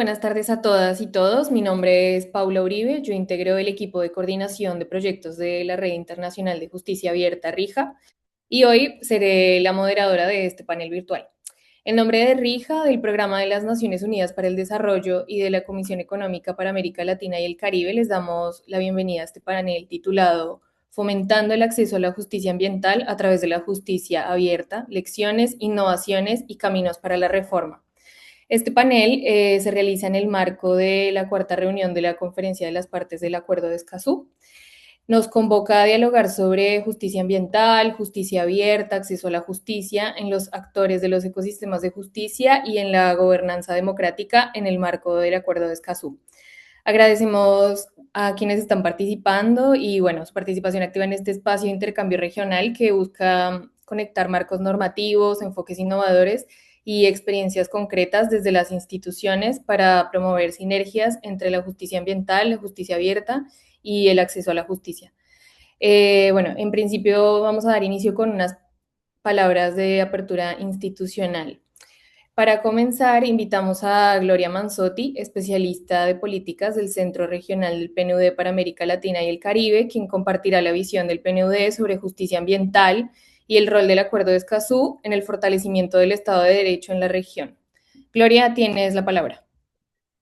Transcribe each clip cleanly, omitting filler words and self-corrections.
Buenas tardes a todas y todos. Mi nombre es Paula Uribe. Yo integro el equipo de coordinación de proyectos de la Red Internacional de Justicia Abierta, RIJA, y hoy seré la moderadora de este panel virtual. En nombre de RIJA, del Programa de las Naciones Unidas para el Desarrollo y de la Comisión Económica para América Latina y el Caribe, les damos la bienvenida a este panel titulado Fomentando el acceso a la justicia ambiental a través de la justicia abierta, lecciones, innovaciones y caminos para la reforma. Este panel se realiza en el marco de la cuarta reunión de la Conferencia de las Partes del Acuerdo de Escazú. Nos convoca a dialogar sobre justicia ambiental, justicia abierta, acceso a la justicia en los actores de los ecosistemas de justicia y en la gobernanza democrática en el marco del Acuerdo de Escazú. Agradecemos a quienes están participando y, bueno, su participación activa en este espacio de intercambio regional que busca conectar marcos normativos, enfoques innovadores y experiencias concretas desde las instituciones para promover sinergias entre la justicia ambiental, la justicia abierta y el acceso a la justicia. Bueno, en principio vamos a dar inicio con unas palabras de apertura institucional. Para comenzar, invitamos a Gloria Manzotti, especialista de políticas del Centro Regional del PNUD para América Latina y el Caribe, quien compartirá la visión del PNUD sobre justicia ambiental y el rol del Acuerdo de Escazú en el fortalecimiento del Estado de Derecho en la región. Gloria, tienes la palabra.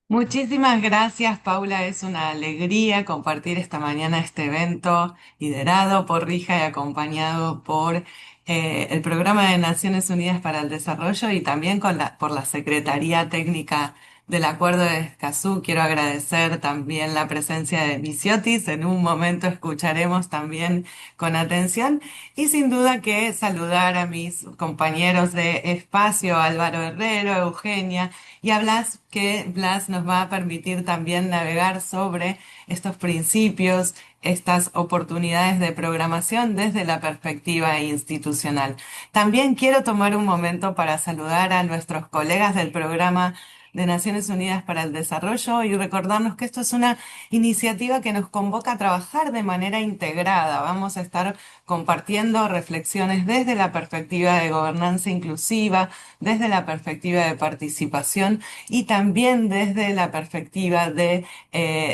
Muchísimas gracias, Paula. Es una alegría compartir esta mañana este evento liderado por Rija y acompañado por el Programa de Naciones Unidas para el Desarrollo y también por la Secretaría Técnica del Acuerdo de Escazú. Quiero agradecer también la presencia de Misiotis. En un momento escucharemos también con atención y sin duda que saludar a mis compañeros de espacio, Álvaro Herrero, Eugenia y a Blas, que Blas nos va a permitir también navegar sobre estos principios, estas oportunidades de programación desde la perspectiva institucional. También quiero tomar un momento para saludar a nuestros colegas del programa de Naciones Unidas para el Desarrollo y recordarnos que esto es una iniciativa que nos convoca a trabajar de manera integrada. Vamos a estar compartiendo reflexiones desde la perspectiva de gobernanza inclusiva, desde la perspectiva de participación y también desde la perspectiva de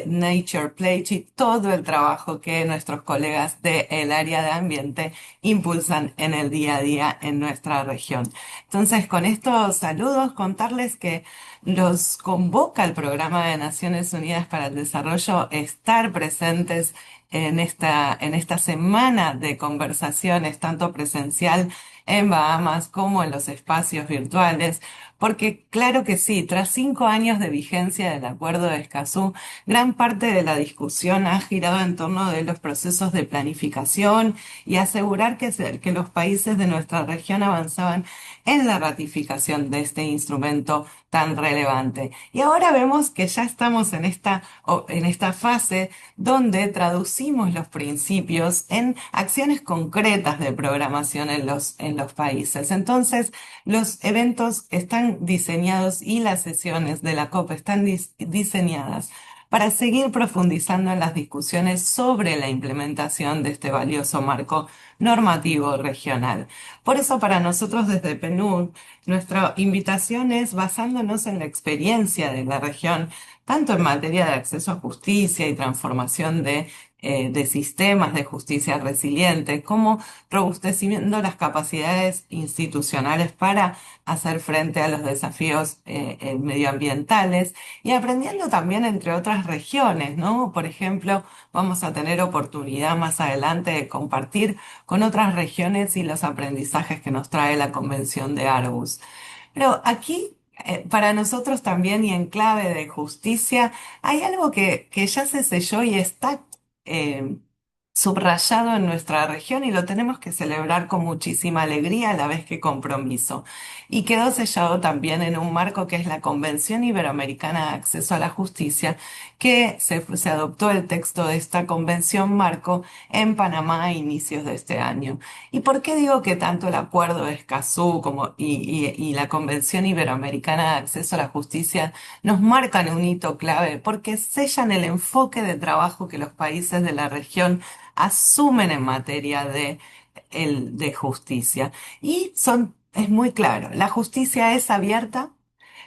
Nature Play y todo el trabajo que nuestros colegas del área de ambiente impulsan en el día a día en nuestra región. Entonces, con estos saludos, contarles que los convoca el Programa de Naciones Unidas para el Desarrollo estar presentes en esta semana de conversaciones, tanto presencial en Bahamas como en los espacios virtuales, porque claro que sí, tras 5 años de vigencia del Acuerdo de Escazú, gran parte de la discusión ha girado en torno de los procesos de planificación y asegurar que los países de nuestra región avanzaban en la ratificación de este instrumento tan relevante. Y ahora vemos que ya estamos en esta fase donde traducimos los principios en acciones concretas de programación en los países. Entonces, los eventos están diseñados y las sesiones de la COP están diseñadas para seguir profundizando en las discusiones sobre la implementación de este valioso marco normativo regional. Por eso, para nosotros desde PNUD, nuestra invitación es basándonos en la experiencia de la región, tanto en materia de acceso a justicia y transformación de sistemas de justicia resiliente, como robusteciendo las capacidades institucionales para hacer frente a los desafíos medioambientales y aprendiendo también entre otras regiones, ¿no? Por ejemplo, vamos a tener oportunidad más adelante de compartir con otras regiones y los aprendizajes que nos trae la Convención de Aarhus. Pero aquí, para nosotros también y en clave de justicia, hay algo que ya se selló y está eh, subrayado en nuestra región y lo tenemos que celebrar con muchísima alegría a la vez que compromiso. Y quedó sellado también en un marco que es la Convención Iberoamericana de Acceso a la Justicia, que se adoptó el texto de esta convención marco en Panamá a inicios de este año. ¿Y por qué digo que tanto el Acuerdo de Escazú y la Convención Iberoamericana de Acceso a la Justicia nos marcan un hito clave? Porque sellan el enfoque de trabajo que los países de la región asumen en materia de justicia. Es muy claro, la justicia es abierta,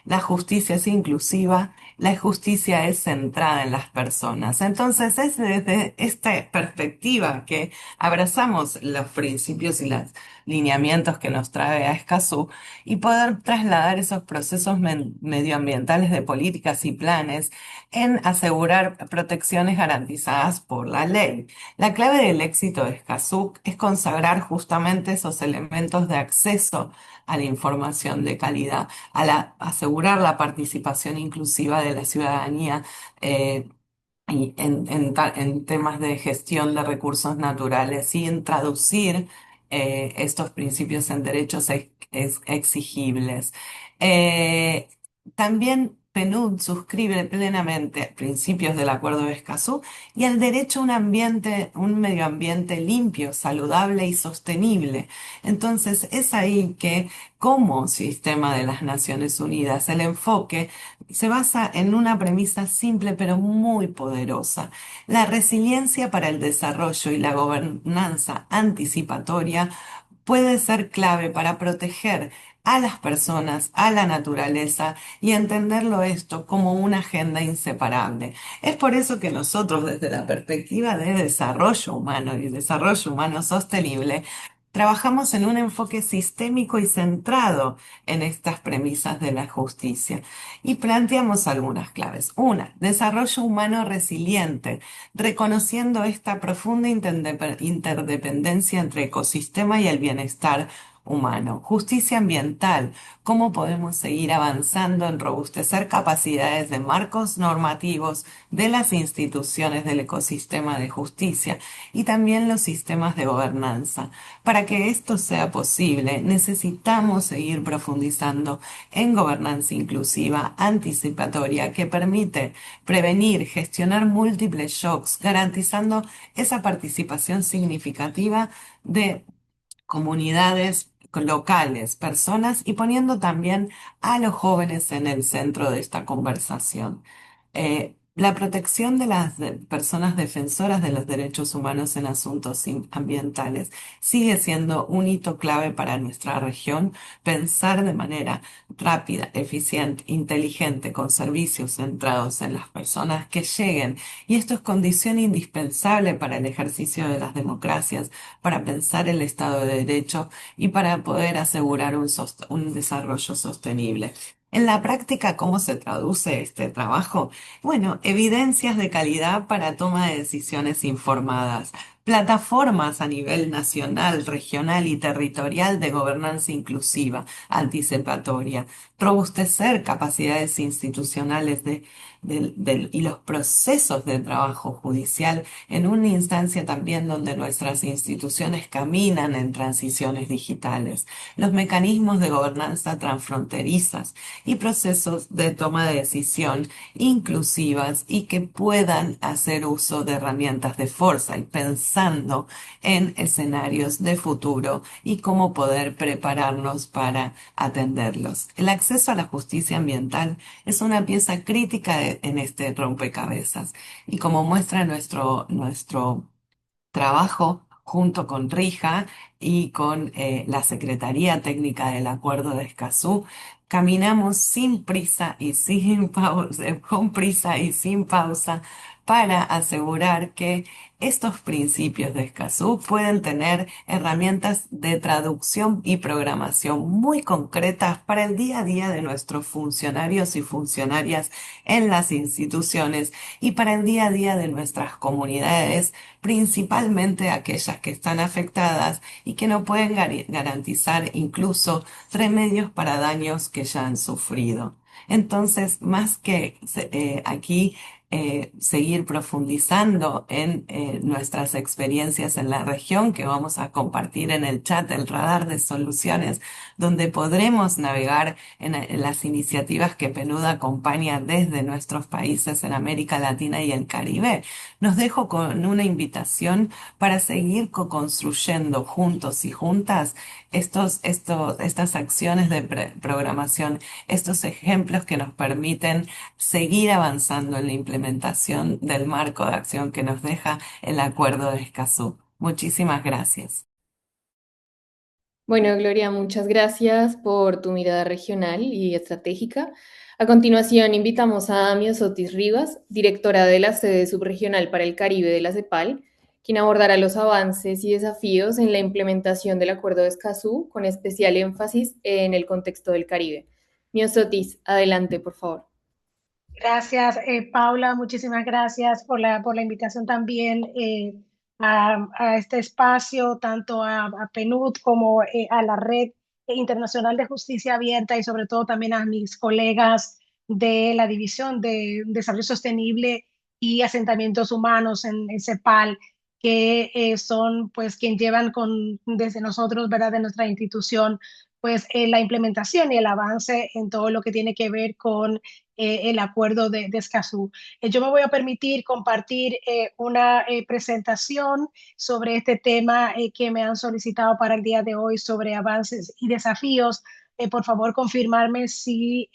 la justicia es inclusiva la justicia es centrada en las personas. Entonces es desde esta perspectiva que abrazamos los principios y los lineamientos que nos trae a Escazú y poder trasladar esos procesos medioambientales de políticas y planes en asegurar protecciones garantizadas por la ley. La clave del éxito de Escazú es consagrar justamente esos elementos de acceso a la información de calidad, asegurar la participación inclusiva de la ciudadanía y en temas de gestión de recursos naturales y en traducir estos principios en derechos exigibles. Eh, También PNUD suscribe plenamente principios del Acuerdo de Escazú y el derecho a un ambiente, un medio ambiente limpio, saludable y sostenible. Entonces es ahí que, como sistema de las Naciones Unidas, el enfoque se basa en una premisa simple pero muy poderosa. La resiliencia para el desarrollo y la gobernanza anticipatoria puede ser clave para proteger a las personas, a la naturaleza y entenderlo esto como una agenda inseparable. Es por eso que nosotros desde la perspectiva de desarrollo humano y desarrollo humano sostenible, trabajamos en un enfoque sistémico y centrado en estas premisas de la justicia y planteamos algunas claves. Una, desarrollo humano resiliente, reconociendo esta profunda interdependencia entre ecosistema y el bienestar humano. Justicia ambiental, cómo podemos seguir avanzando en robustecer capacidades de marcos normativos de las instituciones del ecosistema de justicia y también los sistemas de gobernanza. Para que esto sea posible, necesitamos seguir profundizando en gobernanza inclusiva, anticipatoria, que permite prevenir, gestionar múltiples shocks, garantizando esa participación significativa de comunidades locales, personas y poniendo también a los jóvenes en el centro de esta conversación. La protección de las personas defensoras de los derechos humanos en asuntos ambientales sigue siendo un hito clave para nuestra región. Pensar de manera rápida, eficiente, inteligente, con servicios centrados en las personas que lleguen. Y esto es condición indispensable para el ejercicio de las democracias, para pensar el Estado de Derecho y para poder asegurar un desarrollo sostenible. En la práctica, ¿cómo se traduce este trabajo? Bueno, evidencias de calidad para toma de decisiones informadas, plataformas a nivel nacional, regional y territorial de gobernanza inclusiva, anticipatoria, robustecer capacidades institucionales y los procesos de trabajo judicial en una instancia también donde nuestras instituciones caminan en transiciones digitales, los mecanismos de gobernanza transfronterizas y procesos de toma de decisión inclusivas y que puedan hacer uso de herramientas de fuerza y pensando en escenarios de futuro y cómo poder prepararnos para atenderlos. El acceso a la justicia ambiental es una pieza crítica en este rompecabezas y como muestra nuestro trabajo junto con Rija y con la Secretaría Técnica del Acuerdo de Escazú, caminamos sin prisa y sin pausa, con prisa y sin pausa para asegurar que estos principios de Escazú pueden tener herramientas de traducción y programación muy concretas para el día a día de nuestros funcionarios y funcionarias en las instituciones y para el día a día de nuestras comunidades, principalmente aquellas que están afectadas y que no pueden garantizar incluso remedios para daños que ya han sufrido. Entonces, más que aquí seguir profundizando en nuestras experiencias en la región que vamos a compartir en el chat, el radar de soluciones, donde podremos navegar en las iniciativas que PNUD acompaña desde nuestros países en América Latina y el Caribe. Nos dejo con una invitación para seguir co-construyendo juntos y juntas estas acciones de programación, estos ejemplos que nos permiten seguir avanzando en la implementación del marco de acción que nos deja el Acuerdo de Escazú. Muchísimas gracias. Bueno, Gloria, muchas gracias por tu mirada regional y estratégica. A continuación, invitamos a Miosotis Rivas, directora de la sede subregional para el Caribe de la CEPAL, quien abordará los avances y desafíos en la implementación del Acuerdo de Escazú, con especial énfasis en el contexto del Caribe. Miosotis, adelante, por favor. Gracias, Paula, muchísimas gracias por la invitación también a este espacio, tanto a PNUD como a la Red Internacional de Justicia Abierta y sobre todo también a mis colegas de la División de Desarrollo Sostenible y Asentamientos Humanos en CEPAL, que son pues quien llevan desde nosotros, ¿verdad?, de nuestra institución, pues la implementación y el avance en todo lo que tiene que ver con el acuerdo de Escazú. Yo me voy a permitir compartir una presentación sobre este tema que me han solicitado para el día de hoy sobre avances y desafíos. Por favor, confirmarme si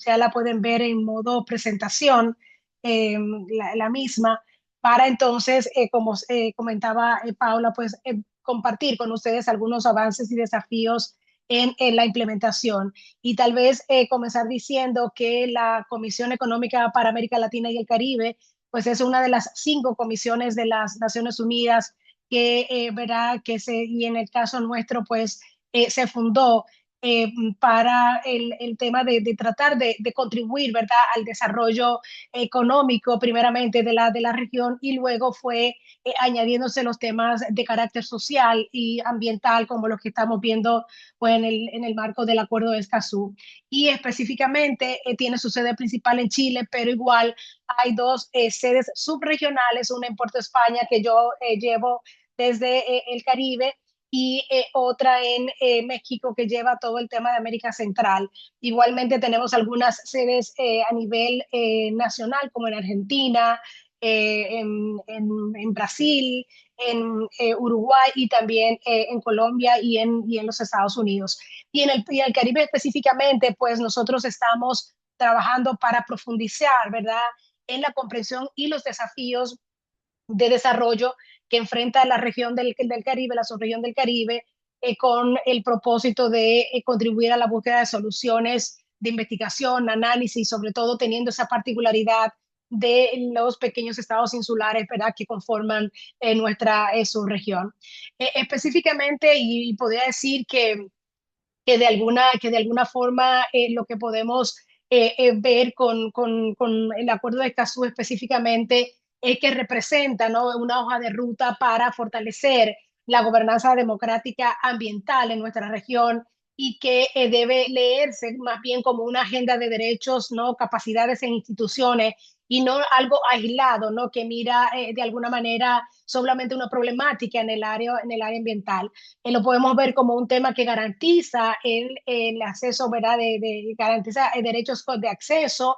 ya la pueden ver en modo presentación, la misma, para entonces, como comentaba Paula, pues compartir con ustedes algunos avances y desafíos en la implementación. Y tal vez comenzar diciendo que la Comisión Económica para América Latina y el Caribe, pues es una de las 5 comisiones de las Naciones Unidas que, verá, y en el caso nuestro, pues se fundó para el tema de tratar de contribuir, ¿verdad?, al desarrollo económico, primeramente de la región, y luego fue añadiéndose los temas de carácter social y ambiental, como los que estamos viendo pues, en el marco del Acuerdo de Escazú. Y específicamente tiene su sede principal en Chile, pero igual hay dos sedes subregionales, una en Puerto España que yo llevo desde el Caribe y otra en México que lleva todo el tema de América Central. Igualmente tenemos algunas sedes a nivel nacional, como en Argentina, en Brasil, en Uruguay y también en Colombia y en los Estados Unidos. Y en el Caribe específicamente, pues nosotros estamos trabajando para profundizar, ¿verdad?, en la comprensión y los desafíos de desarrollo que enfrenta la región del Caribe, la subregión del Caribe, con el propósito de contribuir a la búsqueda de soluciones de investigación, análisis, sobre todo teniendo esa particularidad de los pequeños estados insulares, ¿verdad?, que conforman nuestra subregión. Específicamente, y podría decir que de alguna forma lo que podemos ver con el acuerdo de Escazú específicamente es que representa, ¿no?, una hoja de ruta para fortalecer la gobernanza democrática ambiental en nuestra región y que debe leerse más bien como una agenda de derechos, ¿no?, capacidades en instituciones y no algo aislado, ¿no?, que mira de alguna manera solamente una problemática en el área ambiental. Lo podemos ver como un tema que garantiza el acceso, ¿verdad?, garantiza derechos de acceso,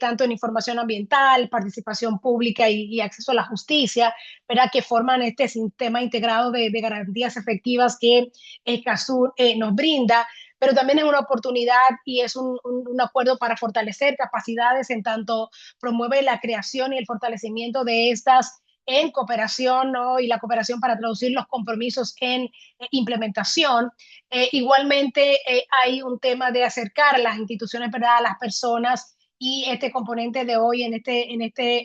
tanto en información ambiental, participación pública y acceso a la justicia, ¿verdad?, que forman este sistema integrado de garantías efectivas que el CASUR nos brinda, pero también es una oportunidad y es un acuerdo para fortalecer capacidades en tanto promueve la creación y el fortalecimiento de estas en cooperación, ¿no?, y la cooperación para traducir los compromisos en implementación. Igualmente hay un tema de acercar a las instituciones, ¿verdad?, a las personas, y este componente de hoy en este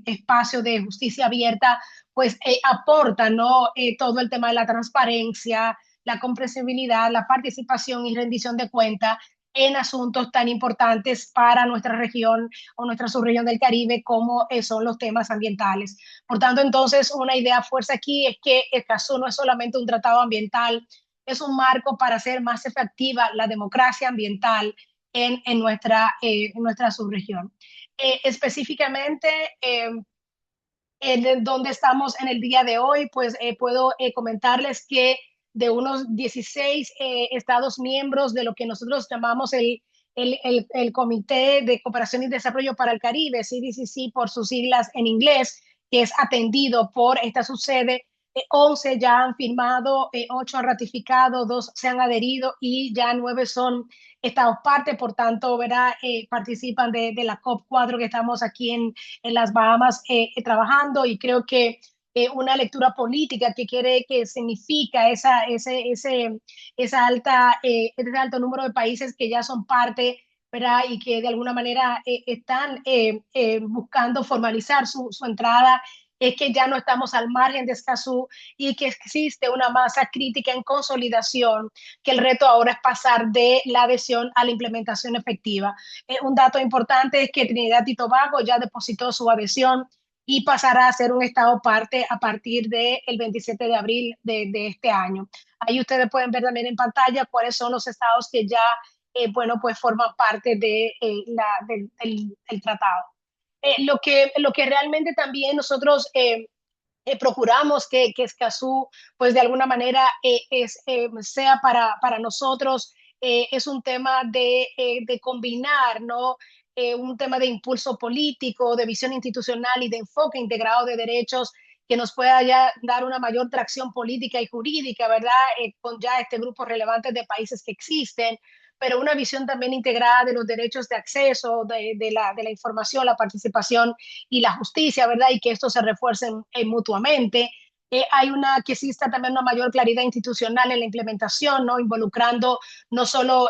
espacio de justicia abierta, pues aporta, ¿no?, todo el tema de la transparencia, la comprensibilidad, la participación y rendición de cuentas en asuntos tan importantes para nuestra región o nuestra subregión del Caribe como son los temas ambientales. Por tanto, entonces, una idea fuerza aquí es que el caso no es solamente un tratado ambiental, es un marco para hacer más efectiva la democracia ambiental en nuestra subregión. Específicamente, en donde estamos en el día de hoy, pues puedo comentarles que de unos 16 estados miembros de lo que nosotros llamamos el Comité de Cooperación y Desarrollo para el Caribe, CDCC por sus siglas en inglés, que es atendido por esta subsede. 11 ya han firmado, 8 han ratificado, 2 se han adherido y ya 9 son estados parte, por tanto, ¿verdad?, participan de la COP4 que estamos aquí en las Bahamas trabajando, y creo que una lectura política que significa ese alto número de países que ya son parte, ¿verdad? Y que de alguna manera están buscando formalizar su entrada, es que ya no estamos al margen de Escazú y que existe una masa crítica en consolidación, que el reto ahora es pasar de la adhesión a la implementación efectiva. Un dato importante es que Trinidad y Tobago ya depositó su adhesión y pasará a ser un estado parte a partir del 27 de abril de este año. Ahí ustedes pueden ver también en pantalla cuáles son los estados que ya, bueno, pues forman parte del tratado. Lo que realmente también nosotros procuramos que Escazú, pues de alguna manera, sea para nosotros, es un tema de combinar, ¿no? Un tema de impulso político, de visión institucional y de enfoque integrado de derechos que nos pueda ya dar una mayor tracción política y jurídica, ¿verdad? Con ya este grupo relevante de países que existen, pero una visión también integrada de los derechos de acceso, de la información, la participación y la justicia, ¿verdad? Y que estos se refuercen mutuamente. Hay que exista también una mayor claridad institucional en la implementación, ¿no? Involucrando no solo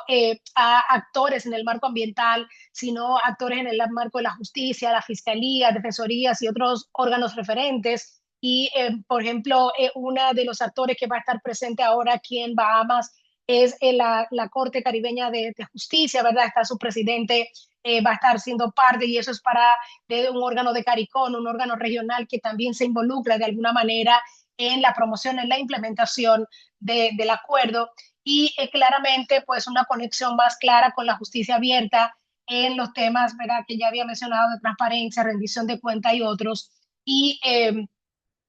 a actores en el marco ambiental, sino actores en el marco de la justicia, la fiscalía, defensorías y otros órganos referentes. Y, por ejemplo, uno de los actores que va a estar presente ahora aquí en Bahamas es la Corte Caribeña de Justicia, ¿verdad? Está su presidente, va a estar siendo parte, y eso es para de un órgano de CARICOM, un órgano regional que también se involucra de alguna manera en la promoción, en la implementación del acuerdo, y claramente pues una conexión más clara con la justicia abierta en los temas, ¿verdad?, que ya había mencionado, de transparencia, rendición de cuenta y otros. Y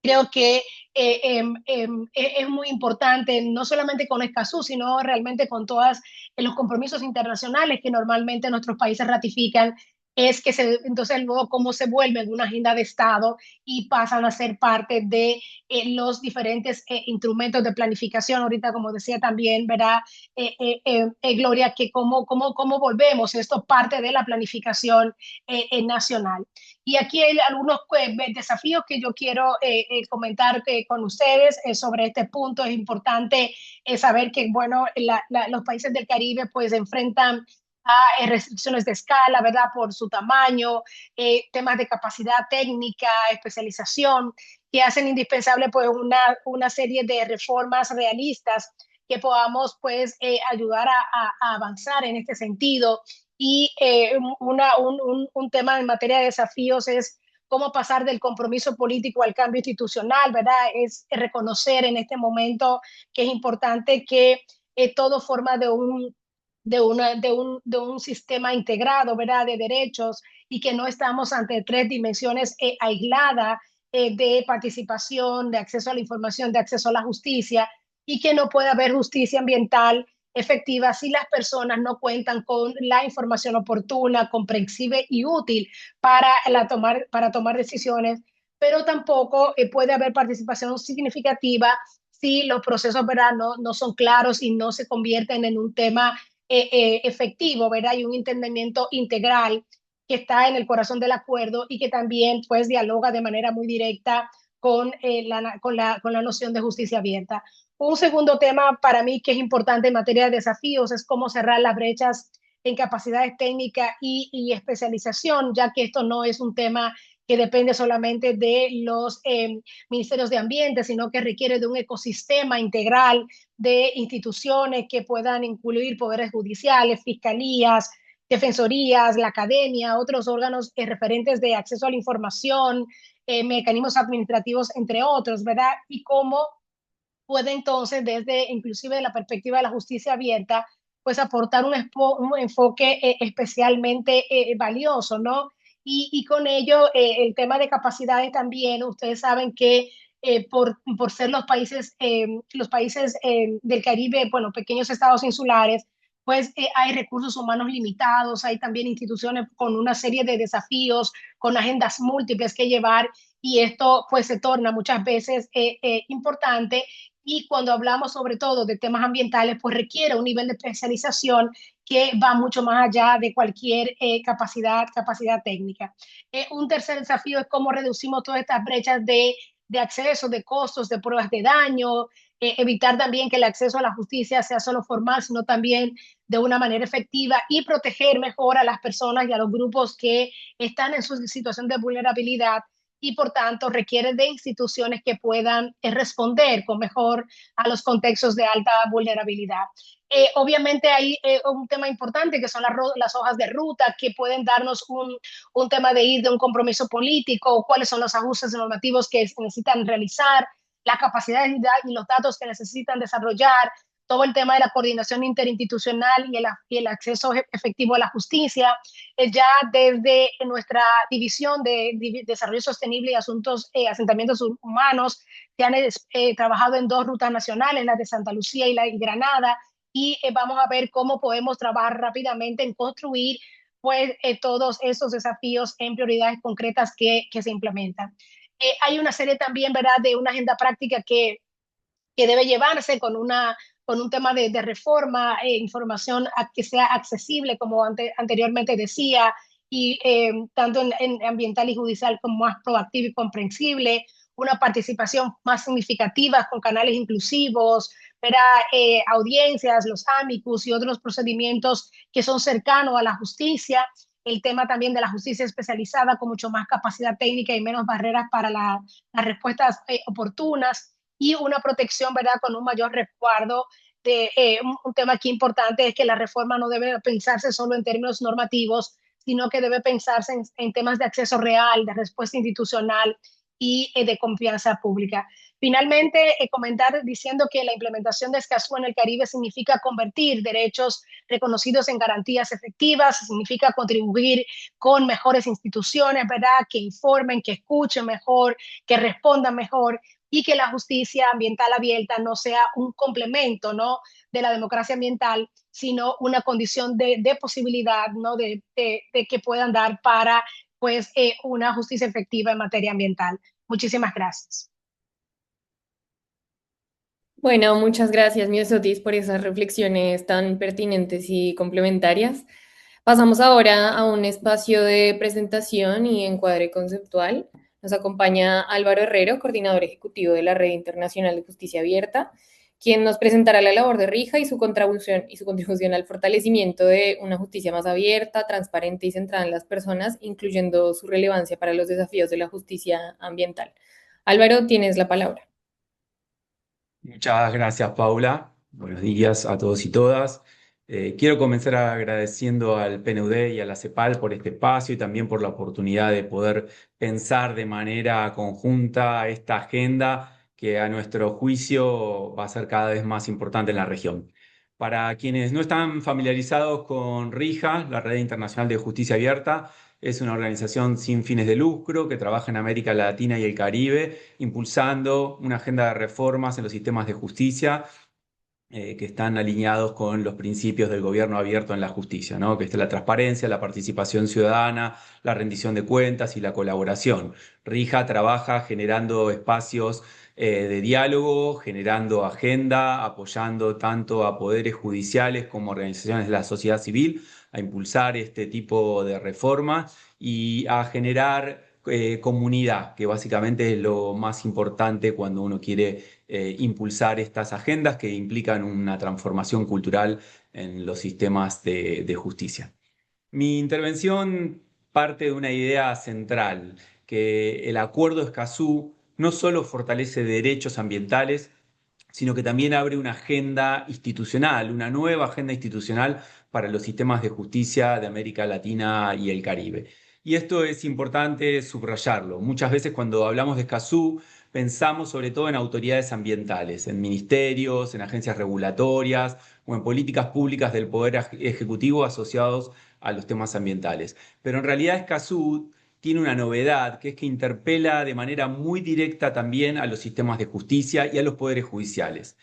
creo que es muy importante, no solamente con Escazú, sino realmente con todos los compromisos internacionales que normalmente nuestros países ratifican, es que entonces luego cómo se vuelven una agenda de Estado y pasan a ser parte de los diferentes instrumentos de planificación. Ahorita, como decía también, ¿verdad? Gloria, que cómo volvemos esto parte de la planificación nacional. Y aquí hay algunos desafíos que yo quiero comentar con ustedes sobre este punto. Es importante saber que, bueno, los países del Caribe pues enfrentan a restricciones de escala, ¿verdad? Por su tamaño, temas de capacidad técnica, especialización, que hacen indispensable pues una serie de reformas realistas que podamos pues ayudar a avanzar en este sentido. Y un tema en materia de desafíos es cómo pasar del compromiso político al cambio institucional, ¿verdad? Es reconocer en este momento que es importante que todo forma de un sistema integrado, ¿verdad?, de derechos, y que no estamos ante tres dimensiones aisladas de participación, de acceso a la información, de acceso a la justicia, y que no puede haber justicia ambiental efectiva si las personas no cuentan con la información oportuna, comprensible y útil para tomar decisiones, pero tampoco puede haber participación significativa si los procesos, ¿verdad?, no son claros y no se convierten en un tema efectivo, ¿verdad? Y un entendimiento integral que está en el corazón del acuerdo y que también pues dialoga de manera muy directa con la noción de justicia abierta. Un segundo tema para mí que es importante en materia de desafíos es cómo cerrar las brechas en capacidades técnicas y especialización, ya que esto no es un tema que depende solamente de los ministerios de ambiente, sino que requiere de un ecosistema integral de instituciones que puedan incluir poderes judiciales, fiscalías, defensorías, la academia, otros órganos referentes de acceso a la información, mecanismos administrativos, entre otros, ¿verdad? Y cómo puede entonces, desde inclusive de la perspectiva de la justicia abierta, pues aportar un enfoque especialmente valioso, ¿no? Y con ello, el tema de capacidades también, ustedes saben que por ser los países del Caribe, bueno, pequeños estados insulares, pues hay recursos humanos limitados, hay también instituciones con una serie de desafíos, con agendas múltiples que llevar, y esto pues se torna muchas veces importante, y cuando hablamos sobre todo de temas ambientales, pues requiere un nivel de especialización que va mucho más allá de cualquier capacidad técnica. Un tercer desafío es cómo reducimos todas estas brechas de de acceso, de costos, de pruebas de daño, evitar también que el acceso a la justicia sea solo formal, sino también de una manera efectiva y proteger mejor a las personas y a los grupos que están en su situación de vulnerabilidad y por tanto requieren de instituciones que puedan responder con mejor a los contextos de alta vulnerabilidad. Obviamente hay un tema importante que son las hojas de ruta que pueden darnos un tema de ir de un compromiso político, cuáles son los ajustes normativos que se necesitan realizar, la capacidad y los datos que necesitan desarrollar, todo el tema de la coordinación interinstitucional y el acceso efectivo a la justicia. Ya desde nuestra división de desarrollo sostenible y asuntos, asentamientos humanos, se han trabajado en dos rutas nacionales, la de Santa Lucía y la de Granada, y vamos a ver cómo podemos trabajar rápidamente en construir pues todos esos desafíos en prioridades concretas que se implementan. Hay una serie también, ¿verdad?, de una agenda práctica que debe llevarse con un tema de reforma, información que sea accesible, como anteriormente decía, y tanto en ambiental y judicial como más proactiva y comprensible, una participación más significativa con canales inclusivos, para audiencias, los amicus y otros procedimientos que son cercanos a la justicia, el tema también de la justicia especializada con mucho más capacidad técnica y menos barreras para las respuestas oportunas y una protección, ¿verdad?, con un mayor resguardo. Un tema aquí importante es que la reforma no debe pensarse solo en términos normativos, sino que debe pensarse en temas de acceso real, de respuesta institucional y de confianza pública. Finalmente, comentar diciendo que la implementación de Escazú en el Caribe significa convertir derechos reconocidos en garantías efectivas, significa contribuir con mejores instituciones, ¿verdad?, que informen, que escuchen mejor, que respondan mejor y que la justicia ambiental abierta no sea un complemento, ¿no?, de la democracia ambiental, sino una condición de posibilidad, ¿no?, de que puedan dar para pues una justicia efectiva en materia ambiental. Muchísimas gracias. Bueno, muchas gracias, Miosotis, por esas reflexiones tan pertinentes y complementarias. Pasamos ahora a un espacio de presentación y encuadre conceptual. Nos acompaña Álvaro Herrero, coordinador ejecutivo de la Red Internacional de Justicia Abierta, quien nos presentará la labor de Rija y su contribución al fortalecimiento de una justicia más abierta, transparente y centrada en las personas, incluyendo su relevancia para los desafíos de la justicia ambiental. Álvaro, tienes la palabra. Muchas gracias, Paula. Buenos días a todos y todas. Quiero comenzar agradeciendo al PNUD y a la CEPAL por este espacio y también por la oportunidad de poder pensar de manera conjunta esta agenda que a nuestro juicio va a ser cada vez más importante en la región. Para quienes no están familiarizados con RIJA, la Red Internacional de Justicia Abierta, es una organización sin fines de lucro que trabaja en América Latina y el Caribe, impulsando una agenda de reformas en los sistemas de justicia que están alineados con los principios del gobierno abierto en la justicia, ¿no?, que es la transparencia, la participación ciudadana, la rendición de cuentas y la colaboración. RIJA trabaja generando espacios de diálogo, generando agenda, apoyando tanto a poderes judiciales como organizaciones de la sociedad civil a impulsar este tipo de reformas y a generar comunidad, que básicamente es lo más importante cuando uno quiere impulsar estas agendas que implican una transformación cultural en los sistemas de justicia. Mi intervención parte de una idea central, que el Acuerdo de Escazú no solo fortalece derechos ambientales, sino que también abre una agenda institucional, una nueva agenda institucional para los sistemas de justicia de América Latina y el Caribe. Y esto es importante subrayarlo. Muchas veces cuando hablamos de Escazú pensamos sobre todo en autoridades ambientales, en ministerios, en agencias regulatorias o en políticas públicas del Poder Ejecutivo asociados a los temas ambientales. Pero en realidad Escazú tiene una novedad, que es que interpela de manera muy directa también a los sistemas de justicia y a los poderes judiciales.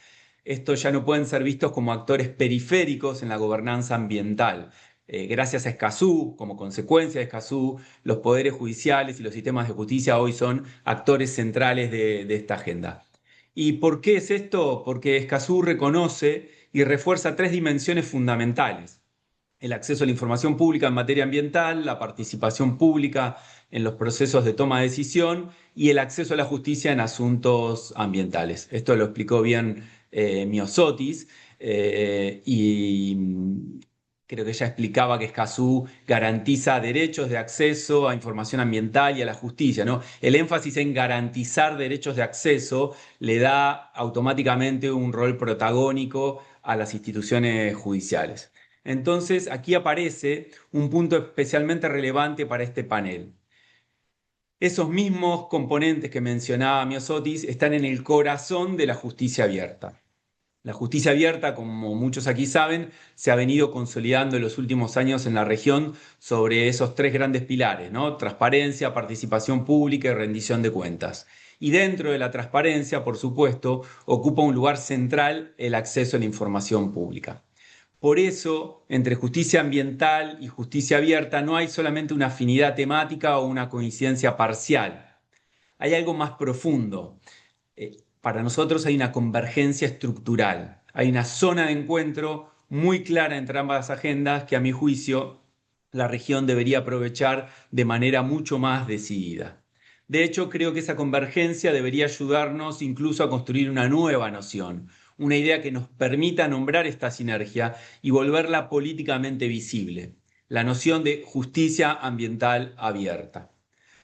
Estos ya no pueden ser vistos como actores periféricos en la gobernanza ambiental. Gracias a Escazú, como consecuencia de Escazú, los poderes judiciales y los sistemas de justicia hoy son actores centrales de esta agenda. ¿Y por qué es esto? Porque Escazú reconoce y refuerza tres dimensiones fundamentales. el acceso a la información pública en materia ambiental, la participación pública en los procesos de toma de decisión y el acceso a la justicia en asuntos ambientales. Esto lo explicó bien Myosotis, y creo que ella explicaba que Escazú garantiza derechos de acceso a información ambiental y a la justicia, ¿no? El énfasis en garantizar derechos de acceso le da automáticamente un rol protagónico a las instituciones judiciales. Entonces, aquí aparece un punto especialmente relevante para este panel. Esos mismos componentes que mencionaba Myosotis están en el corazón de la justicia abierta. La justicia abierta, como muchos aquí saben, se ha venido consolidando en los últimos años en la región sobre esos tres grandes pilares, ¿no? Transparencia, participación pública y rendición de cuentas. Y dentro de la transparencia, por supuesto, ocupa un lugar central el acceso a la información pública. Por eso, entre justicia ambiental y justicia abierta no hay solamente una afinidad temática o una coincidencia parcial. Hay algo más profundo. Para nosotros hay una convergencia estructural. Hay una zona de encuentro muy clara entre ambas agendas que, a mi juicio, la región debería aprovechar de manera mucho más decidida. De hecho, creo que esa convergencia debería ayudarnos incluso a construir una nueva noción, una idea que nos permita nombrar esta sinergia y volverla políticamente visible, la noción de justicia ambiental abierta.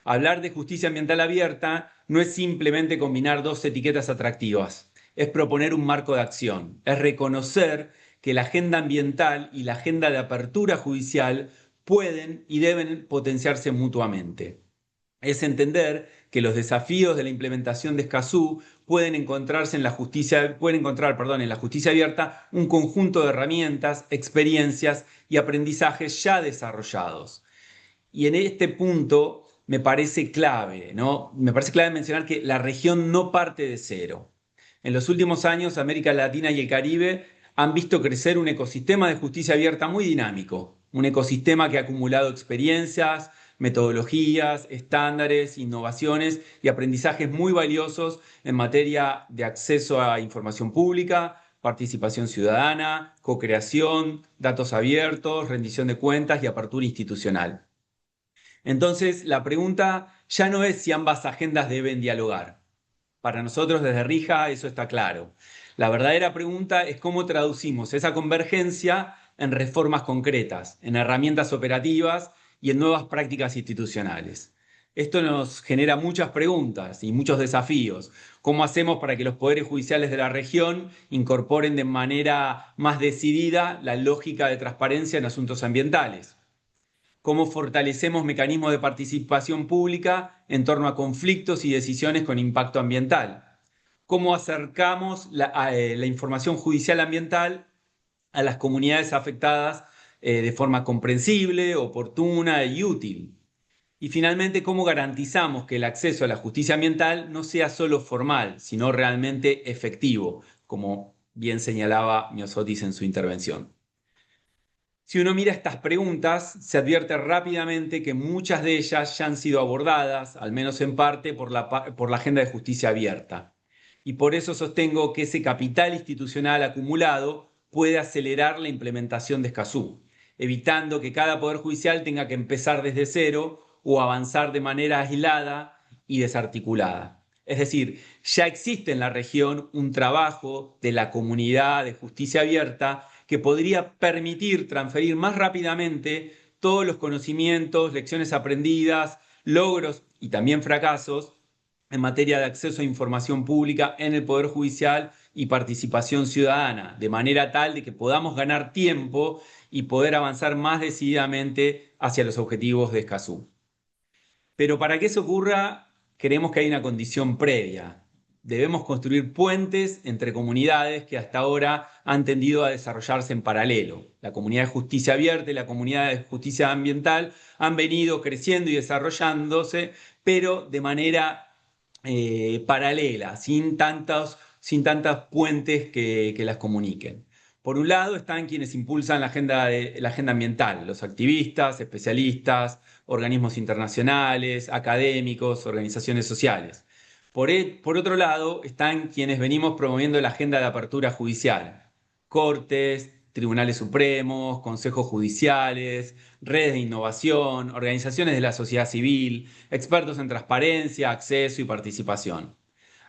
Hablar de justicia ambiental abierta no es simplemente combinar dos etiquetas atractivas, es proponer un marco de acción, es reconocer que la agenda ambiental y la agenda de apertura judicial pueden y deben potenciarse mutuamente. Es entender que los desafíos de la implementación de Escazú pueden encontrar, en la justicia abierta un conjunto de herramientas, experiencias y aprendizajes ya desarrollados. Y en este punto me parece clave, ¿no? Me parece clave mencionar que la región no parte de cero. En los últimos años, América Latina y el Caribe han visto crecer un ecosistema de justicia abierta muy dinámico, un ecosistema que ha acumulado experiencias, metodologías, estándares, innovaciones y aprendizajes muy valiosos en materia de acceso a información pública, participación ciudadana, co-creación, datos abiertos, rendición de cuentas y apertura institucional. Entonces, la pregunta ya no es si ambas agendas deben dialogar. Para nosotros desde Rija eso está claro. La verdadera pregunta es cómo traducimos esa convergencia en reformas concretas, en herramientas operativas y en nuevas prácticas institucionales. Esto nos genera muchas preguntas y muchos desafíos. ¿Cómo hacemos para que los poderes judiciales de la región incorporen de manera más decidida la lógica de transparencia en asuntos ambientales? ¿Cómo fortalecemos mecanismos de participación pública en torno a conflictos y decisiones con impacto ambiental? ¿Cómo acercamos la información judicial ambiental a las comunidades afectadas de forma comprensible, oportuna y útil? Y finalmente, ¿cómo garantizamos que el acceso a la justicia ambiental no sea solo formal, sino realmente efectivo, como bien señalaba Myosotis en su intervención? Si uno mira estas preguntas, se advierte rápidamente que muchas de ellas ya han sido abordadas, al menos en parte, por la agenda de justicia abierta. Y por eso sostengo que ese capital institucional acumulado puede acelerar la implementación de Escazú, evitando que cada poder judicial tenga que empezar desde cero o avanzar de manera aislada y desarticulada. Es decir, ya existe en la región un trabajo de la comunidad de justicia abierta que podría permitir transferir más rápidamente todos los conocimientos, lecciones aprendidas, logros y también fracasos en materia de acceso a información pública en el Poder Judicial y participación ciudadana, de manera tal de que podamos ganar tiempo y poder avanzar más decididamente hacia los objetivos de Escazú. Pero para que eso ocurra, creemos que hay una condición previa. Debemos construir puentes entre comunidades que hasta ahora han tendido a desarrollarse en paralelo. La comunidad de justicia abierta y la comunidad de justicia ambiental han venido creciendo y desarrollándose, pero de manera paralela, sin tantos puentes que las comuniquen. Por un lado están quienes impulsan la agenda ambiental, los activistas, especialistas, organismos internacionales, académicos, organizaciones sociales. Por otro lado están quienes venimos promoviendo la agenda de apertura judicial, cortes, tribunales supremos, consejos judiciales, redes de innovación, organizaciones de la sociedad civil, expertos en transparencia, acceso y participación.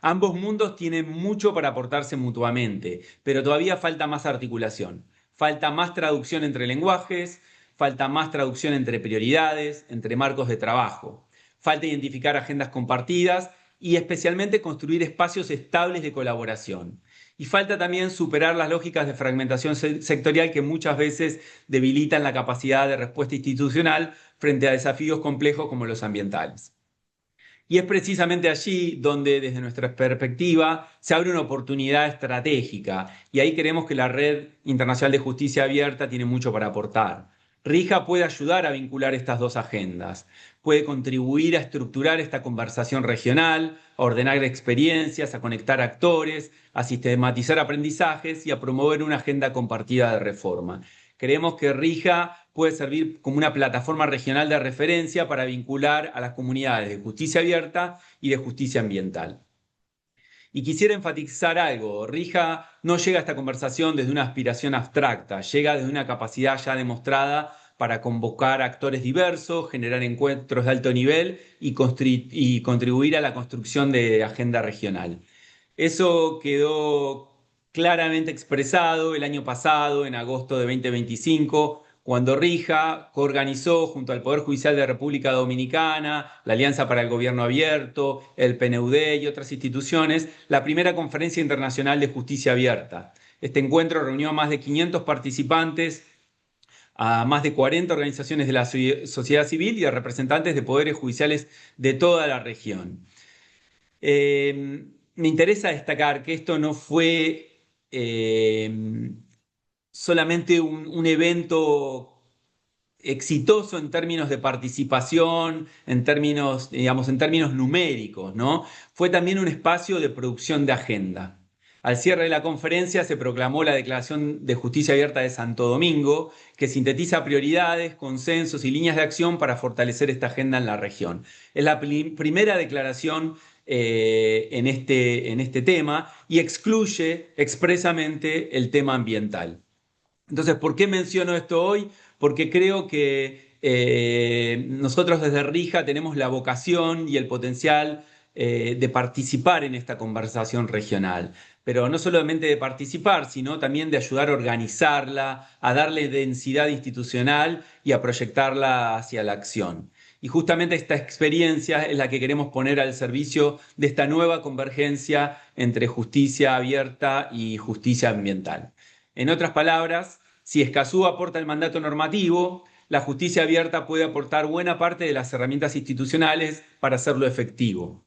Ambos mundos tienen mucho para aportarse mutuamente, pero todavía falta más articulación. Falta más traducción entre lenguajes, falta más traducción entre prioridades, entre marcos de trabajo. Falta identificar agendas compartidas y especialmente construir espacios estables de colaboración. Y falta también superar las lógicas de fragmentación sectorial que muchas veces debilitan la capacidad de respuesta institucional frente a desafíos complejos como los ambientales. Y es precisamente allí donde, desde nuestra perspectiva, se abre una oportunidad estratégica. Y ahí creemos que la Red Internacional de Justicia Abierta tiene mucho para aportar. RIJA puede ayudar a vincular estas dos agendas, puede contribuir a estructurar esta conversación regional, a ordenar experiencias, a conectar actores, a sistematizar aprendizajes y a promover una agenda compartida de reforma. Creemos que RIJA puede servir como una plataforma regional de referencia para vincular a las comunidades de justicia abierta y de justicia ambiental. Y quisiera enfatizar algo, RIJA no llega a esta conversación desde una aspiración abstracta, llega desde una capacidad ya demostrada para convocar actores diversos, generar encuentros de alto nivel y contribuir a la construcción de agenda regional. Eso quedó claramente expresado el año pasado, en agosto de 2025, cuando RIJA coorganizó junto al Poder Judicial de República Dominicana, la Alianza para el Gobierno Abierto, el PNUD y otras instituciones, la primera Conferencia Internacional de Justicia Abierta. Este encuentro reunió a más de 500 participantes, a más de 40 organizaciones de la sociedad civil y a representantes de poderes judiciales de toda la región. Me interesa destacar que esto no fue solamente un evento exitoso en términos de participación, en términos, digamos, en términos numéricos, ¿no? Fue también un espacio de producción de agenda. Al cierre de la conferencia se proclamó la Declaración de Justicia Abierta de Santo Domingo, que sintetiza prioridades, consensos y líneas de acción para fortalecer esta agenda en la región. Es la primera declaración en este tema y excluye expresamente el tema ambiental. Entonces, ¿por qué menciono esto hoy? Porque creo que nosotros desde RIJA tenemos la vocación y el potencial de participar en esta conversación regional, pero no solamente de participar, sino también de ayudar a organizarla, a darle densidad institucional y a proyectarla hacia la acción. Y justamente esta experiencia es la que queremos poner al servicio de esta nueva convergencia entre justicia abierta y justicia ambiental. En otras palabras, si Escazú aporta el mandato normativo, la justicia abierta puede aportar buena parte de las herramientas institucionales para hacerlo efectivo.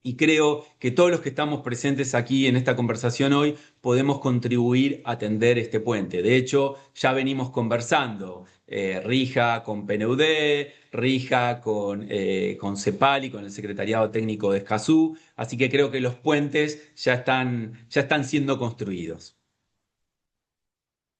Y creo que todos los que estamos presentes aquí en esta conversación hoy podemos contribuir a tender este puente. De hecho, ya venimos conversando, RIJA con PNUD, RIJA con CEPAL y con el Secretariado Técnico de Escazú, así que creo que los puentes ya están siendo construidos.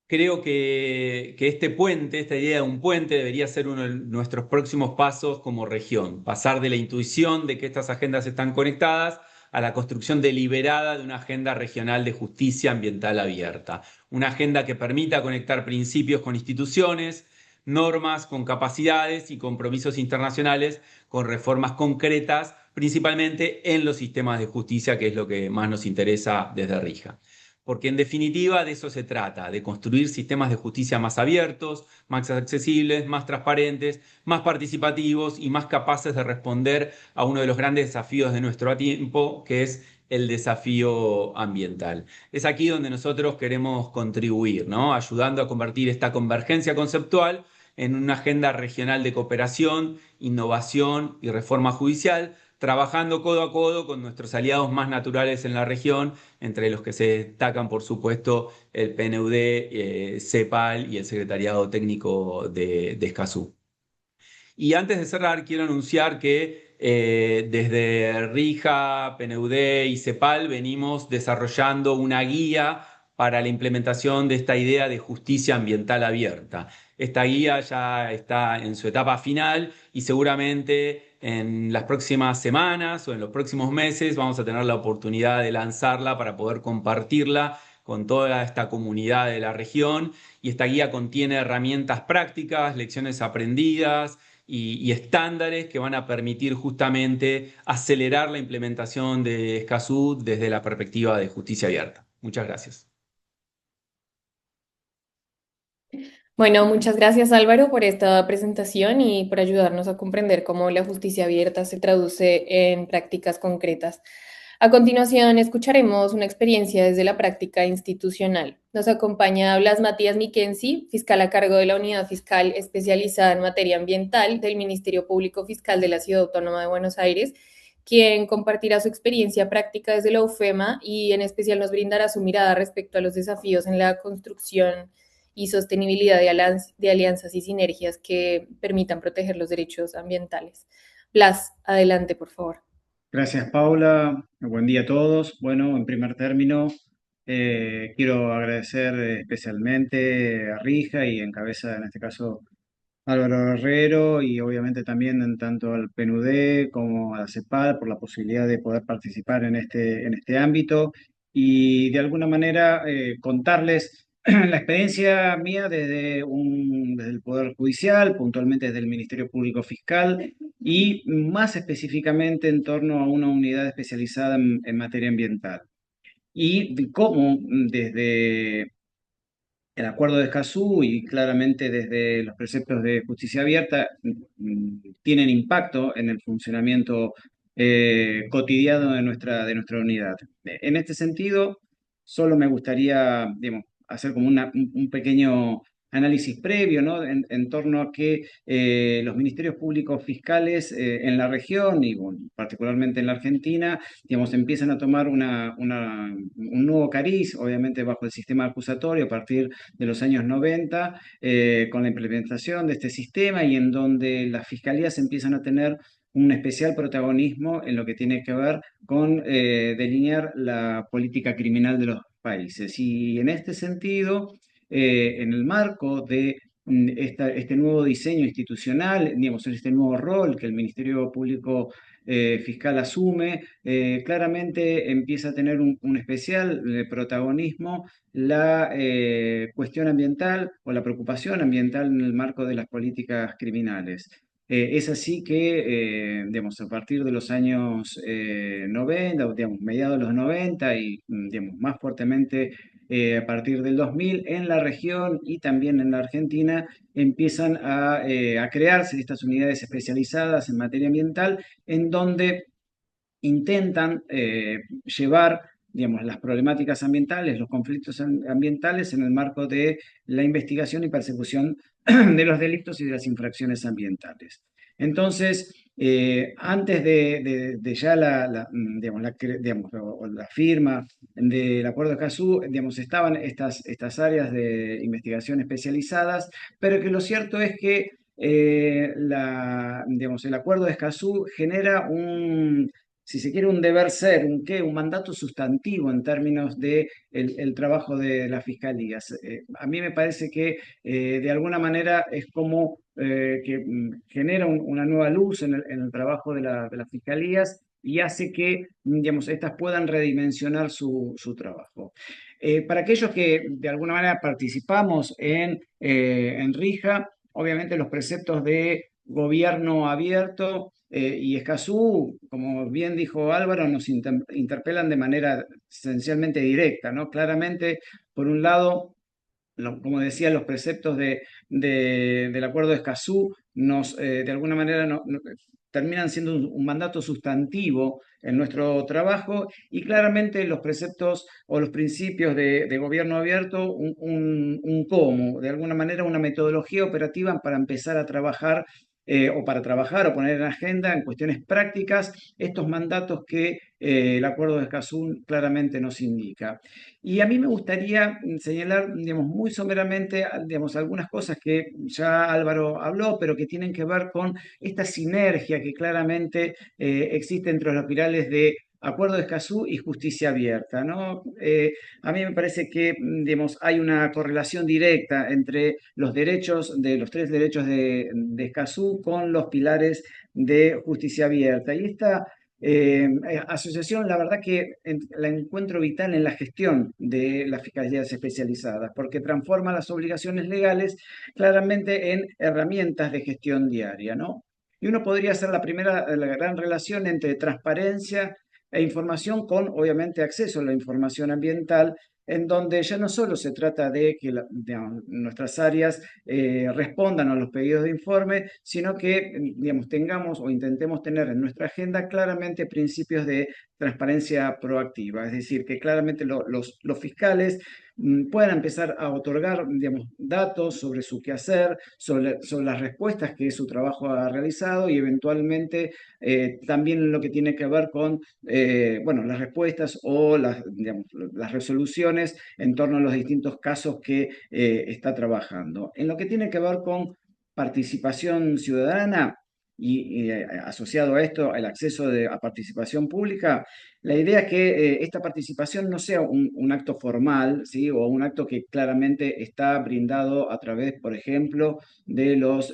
Creo que este puente, esta idea de un puente, debería ser uno de nuestros próximos pasos como región. Pasar de la intuición de que estas agendas están conectadas a la construcción deliberada de una agenda regional de justicia ambiental abierta. Una agenda que permita conectar principios con instituciones, normas con capacidades y compromisos internacionales con reformas concretas, principalmente en los sistemas de justicia, que es lo que más nos interesa desde RIJA. Porque en definitiva de eso se trata, de construir sistemas de justicia más abiertos, más accesibles, más transparentes, más participativos y más capaces de responder a uno de los grandes desafíos de nuestro tiempo, que es el desafío ambiental. Es aquí donde nosotros queremos contribuir, ¿no? Ayudando a convertir esta convergencia conceptual en una agenda regional de cooperación, innovación y reforma judicial, trabajando codo a codo con nuestros aliados más naturales en la región, entre los que se destacan, por supuesto, el PNUD, CEPAL y el Secretariado Técnico de Escazú. Y antes de cerrar, quiero anunciar que desde RIJA, PNUD y CEPAL venimos desarrollando una guía para la implementación de esta idea de justicia ambiental abierta. Esta guía ya está en su etapa final y seguramente en las próximas semanas o en los próximos meses vamos a tener la oportunidad de lanzarla para poder compartirla con toda esta comunidad de la región, y esta guía contiene herramientas prácticas, lecciones aprendidas y estándares que van a permitir justamente acelerar la implementación de Escazú desde la perspectiva de justicia abierta. Muchas gracias. Bueno, muchas gracias Álvaro por esta presentación y por ayudarnos a comprender cómo la justicia abierta se traduce en prácticas concretas. A continuación, escucharemos una experiencia desde la práctica institucional. Nos acompaña Blas Matías Miquensi, fiscal a cargo de la Unidad Fiscal Especializada en Materia Ambiental del Ministerio Público Fiscal de la Ciudad Autónoma de Buenos Aires, quien compartirá su experiencia práctica desde la UFEMA y en especial nos brindará su mirada respecto a los desafíos en la construcción y sostenibilidad de alianzas y sinergias que permitan proteger los derechos ambientales. Blas, adelante, por favor. Gracias, Paula. Buen día a todos. Bueno, en primer término, quiero agradecer especialmente a Rija y en cabeza, en este caso, Álvaro Herrero, y obviamente también en tanto al PNUD como a la CEPAL por la posibilidad de poder participar en este ámbito y de alguna manera contarles la experiencia mía desde el Poder Judicial, puntualmente desde el Ministerio Público Fiscal y más específicamente en torno a una unidad especializada en materia ambiental. Y de cómo desde el acuerdo de Escazú y claramente desde los preceptos de justicia abierta tienen impacto en el funcionamiento cotidiano de nuestra unidad. En este sentido, solo me gustaría, digamos, hacer como un pequeño análisis previo, ¿no? En torno a que los ministerios públicos fiscales en la región y bueno, particularmente en la Argentina, digamos, empiezan a tomar un nuevo cariz, obviamente bajo el sistema acusatorio a partir de los años 90, con la implementación de este sistema y en donde las fiscalías empiezan a tener un especial protagonismo en lo que tiene que ver con delinear la política criminal de los países. Y en este sentido, en el marco de este nuevo diseño institucional, digamos, este nuevo rol que el Ministerio Público Fiscal asume, claramente empieza a tener un especial protagonismo la cuestión ambiental o la preocupación ambiental en el marco de las políticas criminales. Es así que, digamos, a partir de los años 90, o digamos, mediados de los 90 y, digamos, más fuertemente a partir del 2000, en la región y también en la Argentina, empiezan a crearse estas unidades especializadas en materia ambiental, en donde intentan llevar, digamos, las problemáticas ambientales, los conflictos ambientales en el marco de la investigación y persecución de los delitos y de las infracciones ambientales. Entonces, antes de ya la firma del Acuerdo de Escazú, digamos, estaban estas áreas de investigación especializadas, pero que lo cierto es que digamos, el Acuerdo de Escazú genera si se quiere, un deber ser, un mandato sustantivo en términos de el trabajo de las fiscalías. A mí me parece que de alguna manera es como que genera una nueva luz en el trabajo de las fiscalías y hace que, digamos, estas puedan redimensionar su trabajo. Para aquellos que de alguna manera participamos en RIJA, obviamente los preceptos de gobierno abierto y Escazú, como bien dijo Álvaro, nos interpelan de manera esencialmente directa, ¿no? Claramente, por un lado, como decía, los preceptos del Acuerdo de Escazú de alguna manera terminan siendo un mandato sustantivo en nuestro trabajo y claramente los preceptos o los principios de gobierno abierto, un cómo, de alguna manera una metodología operativa para empezar a trabajar o para trabajar o poner en agenda en cuestiones prácticas estos mandatos que el Acuerdo de Escazú claramente nos indica. Y a mí me gustaría señalar, digamos, muy someramente, digamos, algunas cosas que ya Álvaro habló, pero que tienen que ver con esta sinergia que claramente existe entre los pilares de Acuerdo de Escazú y justicia abierta, ¿no? A mí me parece que, digamos, hay una correlación directa entre los tres derechos de Escazú con los pilares de justicia abierta. Y esta Asociación, la verdad que la encuentro vital en la gestión de las fiscalías especializadas, porque transforma las obligaciones legales claramente en herramientas de gestión diaria, ¿no? Y uno podría hacer la gran relación entre transparencia e información con, obviamente, acceso a la información ambiental, en donde ya no solo se trata de que digamos, nuestras áreas respondan a los pedidos de informe, sino que digamos, tengamos o intentemos tener en nuestra agenda claramente principios de transparencia proactiva, es decir, que claramente los fiscales puedan empezar a otorgar, digamos, datos sobre su quehacer, sobre las respuestas que su trabajo ha realizado y eventualmente también lo que tiene que ver con bueno, las respuestas o digamos, las resoluciones en torno a los distintos casos que está trabajando. En lo que tiene que ver con participación ciudadana y asociado a esto el acceso a participación pública, la idea es que esta participación no sea un acto formal, ¿sí? O un acto que claramente está brindado a través, por ejemplo, de los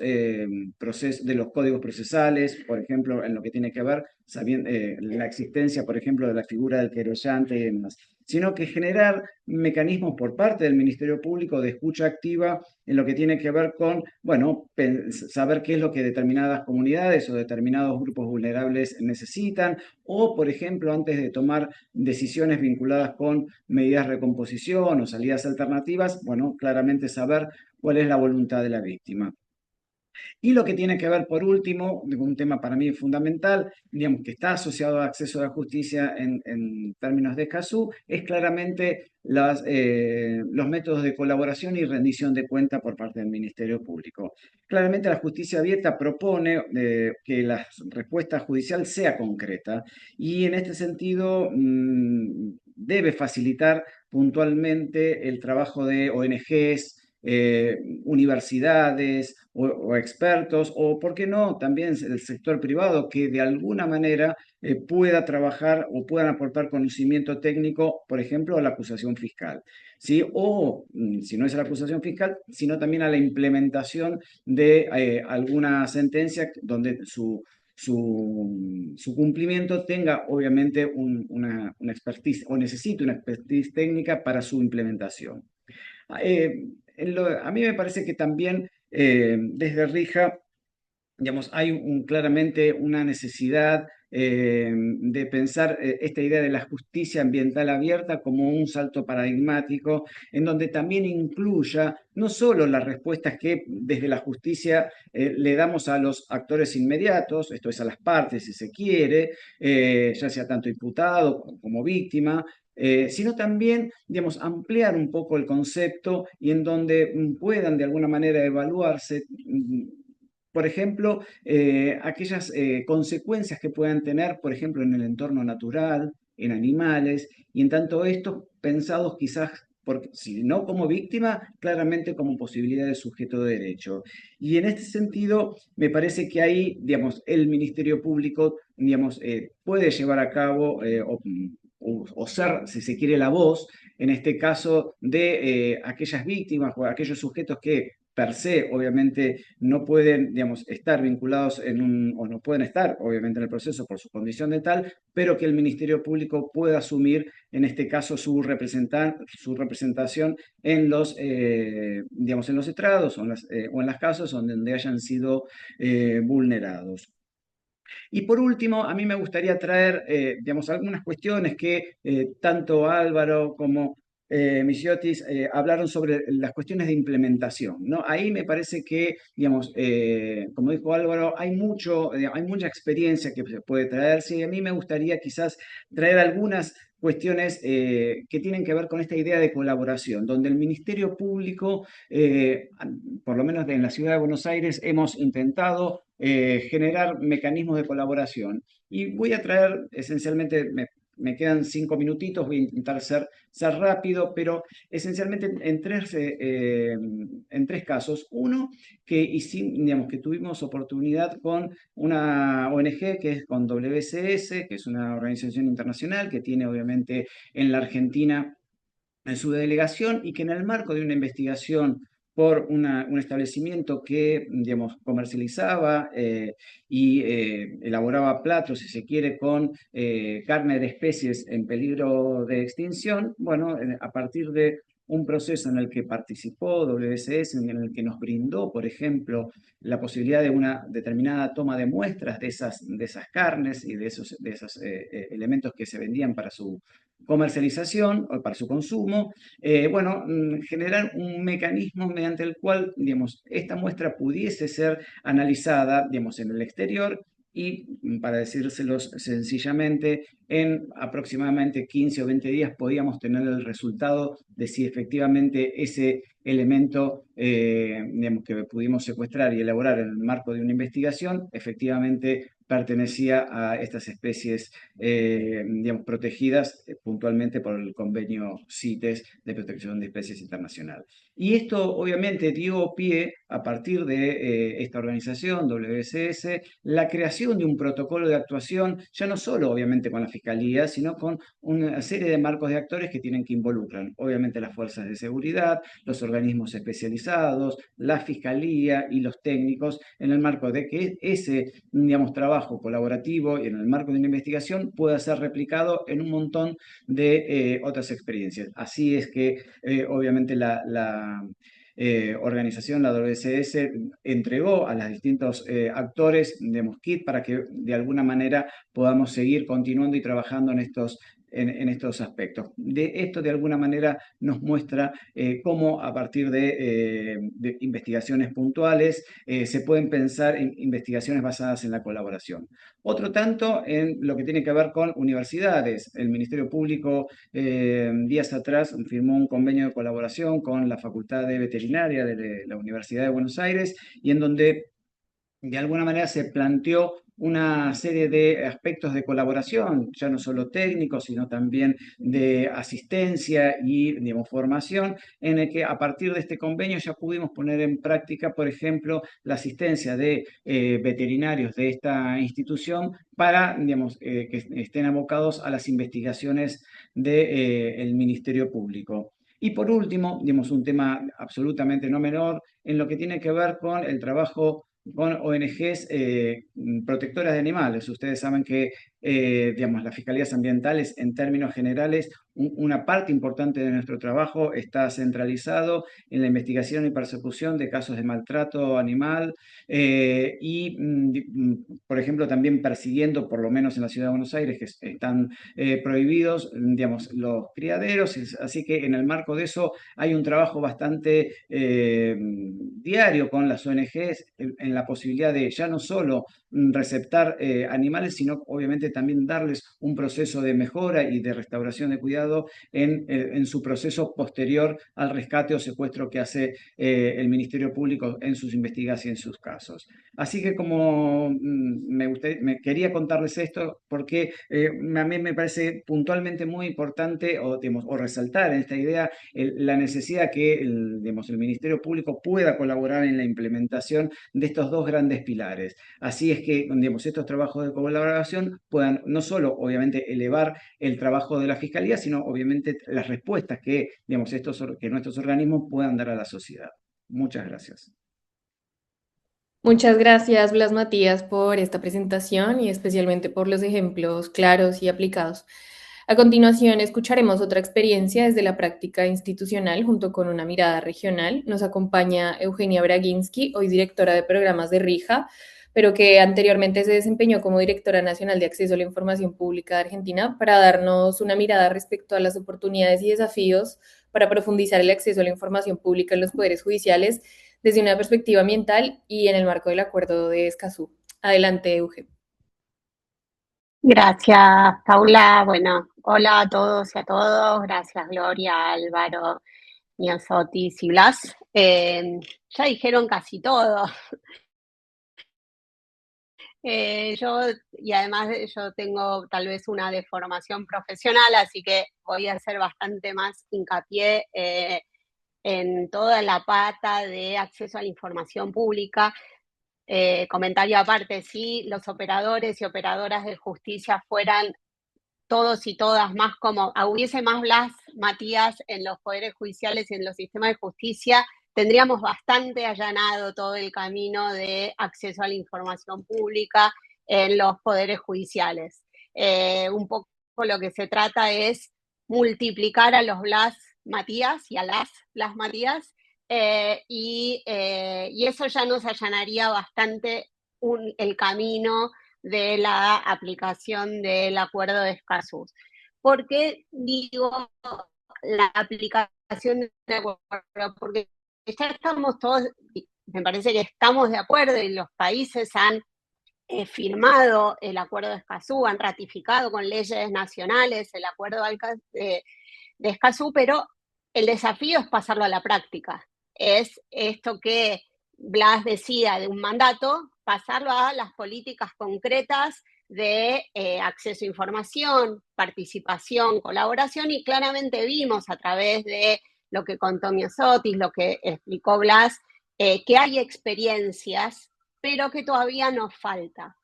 códigos procesales, por ejemplo, en lo que tiene que ver sabiendo, la existencia, por ejemplo, de la figura del querellante y demás, sino que generar mecanismos por parte del Ministerio Público de escucha activa en lo que tiene que ver con, bueno, saber qué es lo que determinadas comunidades o determinados grupos vulnerables necesitan, o, por ejemplo, antes de tomar decisiones vinculadas con medidas de recomposición o salidas alternativas, bueno, claramente saber cuál es la voluntad de la víctima. Y lo que tiene que ver, por último, un tema para mí fundamental, digamos, que está asociado al acceso a la justicia en términos de Escazú, es claramente los métodos de colaboración y rendición de cuenta por parte del Ministerio Público. Claramente la justicia abierta propone que la respuesta judicial sea concreta y en este sentido debe facilitar puntualmente el trabajo de ONGs, universidades o expertos, o por qué no, también el sector privado que de alguna manera pueda trabajar o puedan aportar conocimiento técnico, por ejemplo, a la acusación fiscal, ¿sí? O, si no es a la acusación fiscal, sino también a la implementación de alguna sentencia donde su cumplimiento tenga obviamente una expertise o necesite una expertise técnica para su implementación. Eh, a mí me parece que también desde Rija, digamos, hay claramente una necesidad de pensar esta idea de la justicia ambiental abierta como un salto paradigmático, en donde también incluya no solo las respuestas que desde la justicia le damos a los actores inmediatos, esto es a las partes si se quiere, ya sea tanto imputado como víctima, sino también, digamos, ampliar un poco el concepto y en donde puedan de alguna manera evaluarse, por ejemplo, aquellas consecuencias que puedan tener, por ejemplo, en el entorno natural, en animales, y en tanto estos pensados quizás, si no como víctima, claramente como posibilidad de sujeto de derecho. Y en este sentido, me parece que ahí, digamos, el Ministerio Público, digamos, puede llevar a cabo o ser, si se quiere, la voz, en este caso, de aquellas víctimas o aquellos sujetos que per se, obviamente, no pueden, digamos, estar vinculados o no pueden estar, obviamente, en el proceso por su condición de tal, pero que el Ministerio Público pueda asumir, en este caso, su representación en digamos, en los estrados o en las causas donde hayan sido vulnerados. Y por último, a mí me gustaría traer, digamos, algunas cuestiones que tanto Álvaro como Misiotis hablaron sobre las cuestiones de implementación, ¿no? Ahí me parece que, digamos, como dijo Álvaro, hay mucha experiencia que se puede traerse y a mí me gustaría quizás traer algunas cuestiones que tienen que ver con esta idea de colaboración, donde el Ministerio Público, por lo menos en la ciudad de Buenos Aires, hemos intentado generar mecanismos de colaboración. Y voy a traer esencialmente, me quedan 5 minutitos, voy a intentar ser rápido, pero esencialmente en tres casos. Uno, digamos, que tuvimos oportunidad con una ONG que es con WCS, que es una organización internacional que tiene obviamente en la Argentina en su delegación y que en el marco de una investigación por un establecimiento que, digamos, comercializaba y elaboraba platos, si se quiere, con carne de especies en peligro de extinción. Bueno, a partir de un proceso en el que participó WSS, en el que nos brindó, por ejemplo, la posibilidad de una determinada toma de muestras de esas carnes y de esos elementos que se vendían para su comercialización o para su consumo, bueno, generar un mecanismo mediante el cual, digamos, esta muestra pudiese ser analizada, digamos, en el exterior y, para decírselos sencillamente, en aproximadamente 15 o 20 días podíamos tener el resultado de si efectivamente ese elemento, digamos, que pudimos secuestrar y elaborar en el marco de una investigación, efectivamente pertenecía a estas especies, digamos, protegidas puntualmente por el convenio CITES de protección de especies internacional. Y esto obviamente dio pie, a partir de esta organización, WSS, la creación de un protocolo de actuación, ya no solo obviamente con la Fiscalía, sino con una serie de marcos de actores que tienen que involucrar, obviamente, las fuerzas de seguridad, los organismos especializados, la Fiscalía y los técnicos, en el marco de que ese, digamos, trabajo colaborativo y en el marco de una investigación pueda ser replicado en un montón de otras experiencias. Así es que, obviamente, la organización, la WSS, entregó a los distintos actores de Mosquit para que de alguna manera podamos seguir continuando y trabajando en estos aspectos. Esto de alguna manera nos muestra cómo, a partir de investigaciones puntuales, se pueden pensar en investigaciones basadas en la colaboración. Otro tanto en lo que tiene que ver con universidades. El Ministerio Público días atrás firmó un convenio de colaboración con la Facultad de Veterinaria de la Universidad de Buenos Aires, y en donde de alguna manera se planteó una serie de aspectos de colaboración, ya no solo técnicos, sino también de asistencia y, digamos, formación, en el que a partir de este convenio ya pudimos poner en práctica, por ejemplo, la asistencia de veterinarios de esta institución para, digamos, que estén abocados a las investigaciones del Ministerio Público. Y por último, digamos, un tema absolutamente no menor, en lo que tiene que ver con el trabajo con ONGs protectoras de animales. Ustedes saben que, digamos, las fiscalías ambientales, en términos generales, una parte importante de nuestro trabajo está centralizado en la investigación y persecución de casos de maltrato animal y, por ejemplo, también persiguiendo, por lo menos en la Ciudad de Buenos Aires, que están prohibidos, digamos, los criaderos. Así que en el marco de eso hay un trabajo bastante diario con las ONGs en la posibilidad de ya no solo receptar animales, sino obviamente también darles un proceso de mejora y de restauración de cuidado en su proceso posterior al rescate o secuestro que hace el Ministerio Público en sus investigaciones y en sus casos. Así que, como me quería contarles esto porque a mí me parece puntualmente muy importante, digamos, o resaltar en esta idea la necesidad que digamos, el Ministerio Público pueda colaborar en la implementación de estos dos grandes pilares. Así es que, digamos, estos trabajos de colaboración puedan no solo, obviamente, elevar el trabajo de la Fiscalía, sino, obviamente, las respuestas que, digamos, que nuestros organismos puedan dar a la sociedad. Muchas gracias. Muchas gracias, Blas Matías, por esta presentación y especialmente por los ejemplos claros y aplicados. A continuación, escucharemos otra experiencia desde la práctica institucional junto con una mirada regional. Nos acompaña Eugenia Braginski, hoy directora de programas de RIJA, pero que anteriormente se desempeñó como directora nacional de acceso a la información pública de Argentina, para darnos una mirada respecto a las oportunidades y desafíos para profundizar el acceso a la información pública en los poderes judiciales desde una perspectiva ambiental y en el marco del Acuerdo de Escazú. Adelante, Euge. Gracias, Paula. Bueno, hola a todos y a todos. Gracias, Gloria, Álvaro, Miosotis y Blas. Ya dijeron casi todo. Y además yo tengo tal vez una deformación profesional, así que voy a hacer bastante más hincapié en toda la pata de acceso a la información pública. Comentario aparte, si los operadores y operadoras de justicia fueran todos y todas más como, hubiese más Blas Matías en los poderes judiciales y en los sistemas de justicia, tendríamos bastante allanado todo el camino de acceso a la información pública en los poderes judiciales. Un poco lo que se trata es multiplicar a los Blas Matías y a las Blas Matías, y eso ya nos allanaría bastante el camino de la aplicación del acuerdo de Escazú. ¿Por qué digo la aplicación del acuerdo? Porque ya estamos todos, me parece que estamos de acuerdo y los países han firmado el acuerdo de Escazú, han ratificado con leyes nacionales el acuerdo de Escazú, pero el desafío es pasarlo a la práctica. Es esto que Blas decía de un mandato, pasarlo a las políticas concretas de acceso a información, participación, colaboración, y claramente vimos a través de lo que contó Miosotis, lo que explicó Blas, que hay experiencias, pero que todavía nos falta.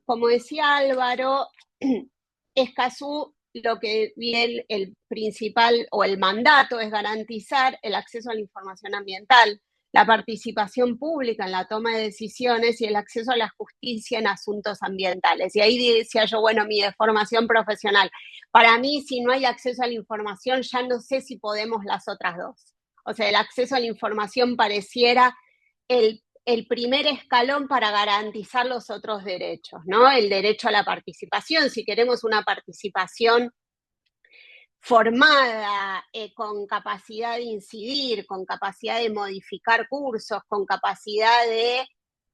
Como decía Álvaro, Escazú, lo que viene el principal o el mandato es garantizar el acceso a la información ambiental, la participación pública en la toma de decisiones y el acceso a la justicia en asuntos ambientales. Y ahí decía yo, bueno, mi formación profesional. Para mí, si no hay acceso a la información, ya no sé si podemos las otras dos. O sea, el acceso a la información pareciera el primer escalón para garantizar los otros derechos, ¿no? El derecho a la participación, si queremos una participación formada, con capacidad de incidir, con capacidad de modificar cursos, con capacidad de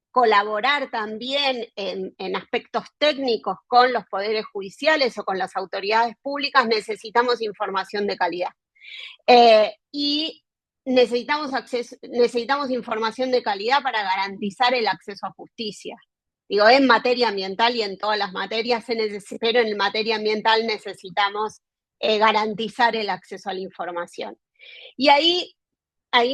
colaborar también en aspectos técnicos con los poderes judiciales o con las autoridades públicas, necesitamos información de calidad. Y necesitamos información de calidad para garantizar el acceso a justicia. Digo, en materia ambiental y en todas las materias, pero en materia ambiental necesitamos garantizar el acceso a la información. Y ahí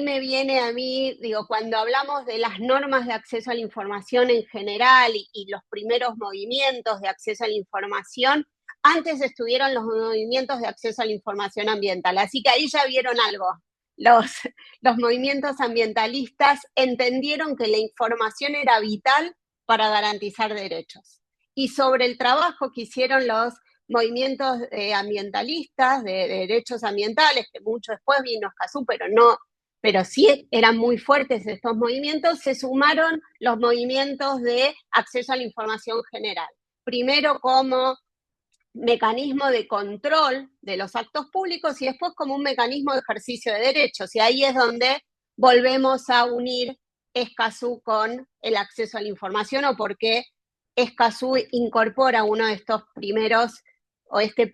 me viene a mí, digo, cuando hablamos de las normas de acceso a la información en general y los primeros movimientos de acceso a la información, antes estuvieron los movimientos de acceso a la información ambiental. Así que ahí ya vieron algo. Los movimientos ambientalistas entendieron que la información era vital para garantizar derechos. Y sobre el trabajo que hicieron los movimientos ambientalistas, de derechos ambientales, que mucho después vino Escazú, pero sí eran muy fuertes estos movimientos, se sumaron los movimientos de acceso a la información general. Primero como mecanismo de control de los actos públicos y después como un mecanismo de ejercicio de derechos. Y ahí es donde volvemos a unir Escazú con el acceso a la información, o porque Escazú incorpora uno de estos primeros, o este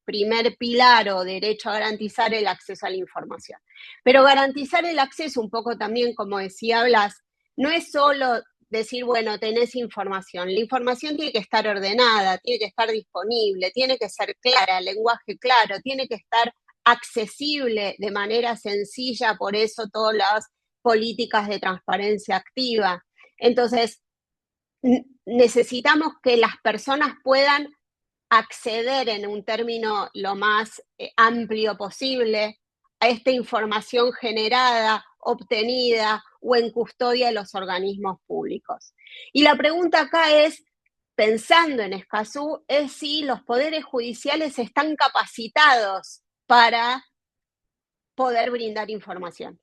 primer pilar o derecho a garantizar el acceso a la información. Pero garantizar el acceso, un poco también, como decía Blas, no es solo decir, bueno, tenés información. La información tiene que estar ordenada, tiene que estar disponible, tiene que ser clara, el lenguaje claro, tiene que estar accesible de manera sencilla, por eso todas las políticas de transparencia activa. Entonces, necesitamos que las personas puedan acceder en un término lo más amplio posible a esta información generada, obtenida o en custodia de los organismos públicos. Y la pregunta acá es, pensando en Escazú, es si los poderes judiciales están capacitados para poder brindar información.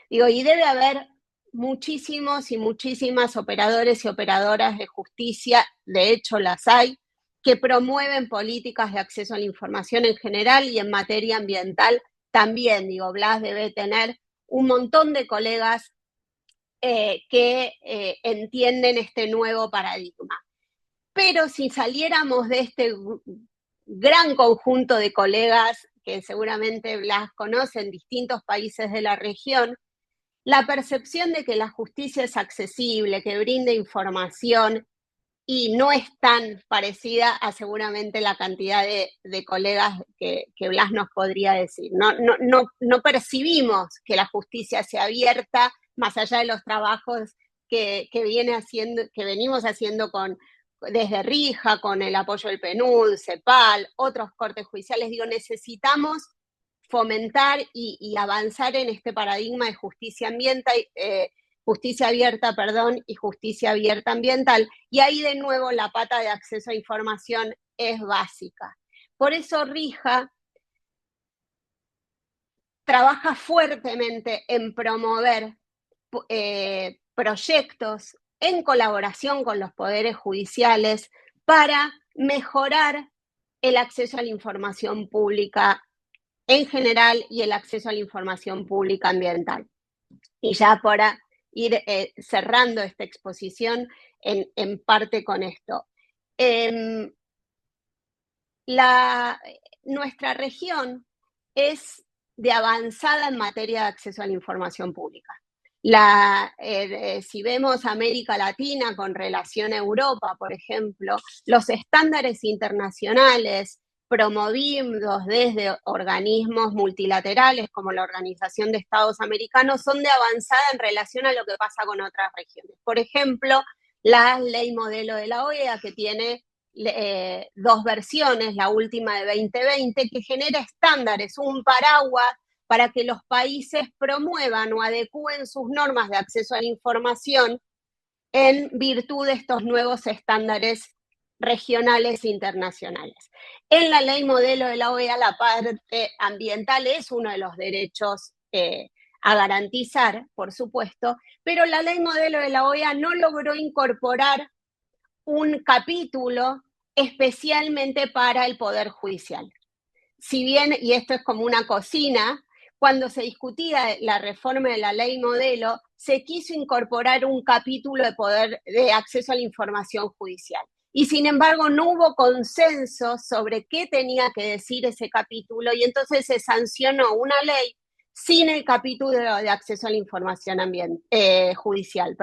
Digo, y debe haber muchísimos y muchísimas operadores y operadoras de justicia, de hecho las hay, que promueven políticas de acceso a la información en general y en materia ambiental también. Digo, Blas debe tener un montón de colegas que entienden este nuevo paradigma. Pero si saliéramos de este gran conjunto de colegas que seguramente Blas conoce en distintos países de la región, la percepción de que la justicia es accesible, que brinda información y no es tan parecida a seguramente la cantidad de colegas que Blas nos podría decir. No percibimos que la justicia sea abierta, más allá de los trabajos que venimos haciendo desde Rija, con el apoyo del PNUD, CEPAL, otros cortes judiciales. Digo, necesitamos fomentar y avanzar en este paradigma de justicia abierta, y justicia abierta ambiental. Y ahí de nuevo la pata de acceso a información es básica. Por eso RIJA trabaja fuertemente en promover proyectos en colaboración con los poderes judiciales para mejorar el acceso a la información pública en general y el acceso a la información pública ambiental. Y ya para ir cerrando esta exposición en parte con esto. Nuestra región es de avanzada en materia de acceso a la información pública. Si vemos América Latina con relación a Europa, por ejemplo, los estándares internacionales promovidos desde organismos multilaterales como la Organización de Estados Americanos son de avanzada en relación a lo que pasa con otras regiones. Por ejemplo, la ley modelo de la OEA, que tiene dos versiones, la última de 2020, que genera estándares, un paraguas para que los países promuevan o adecúen sus normas de acceso a la información en virtud de estos nuevos estándares regionales e internacionales. En la ley modelo de la OEA, la parte ambiental es uno de los derechos a garantizar, por supuesto, pero la ley modelo de la OEA no logró incorporar un capítulo especialmente para el Poder Judicial. Si bien, y esto es como una cocina, cuando se discutía la reforma de la ley modelo, se quiso incorporar un capítulo de acceso a la información judicial. Y sin embargo, no hubo consenso sobre qué tenía que decir ese capítulo, y entonces se sancionó una ley sin el capítulo de acceso a la información judicial.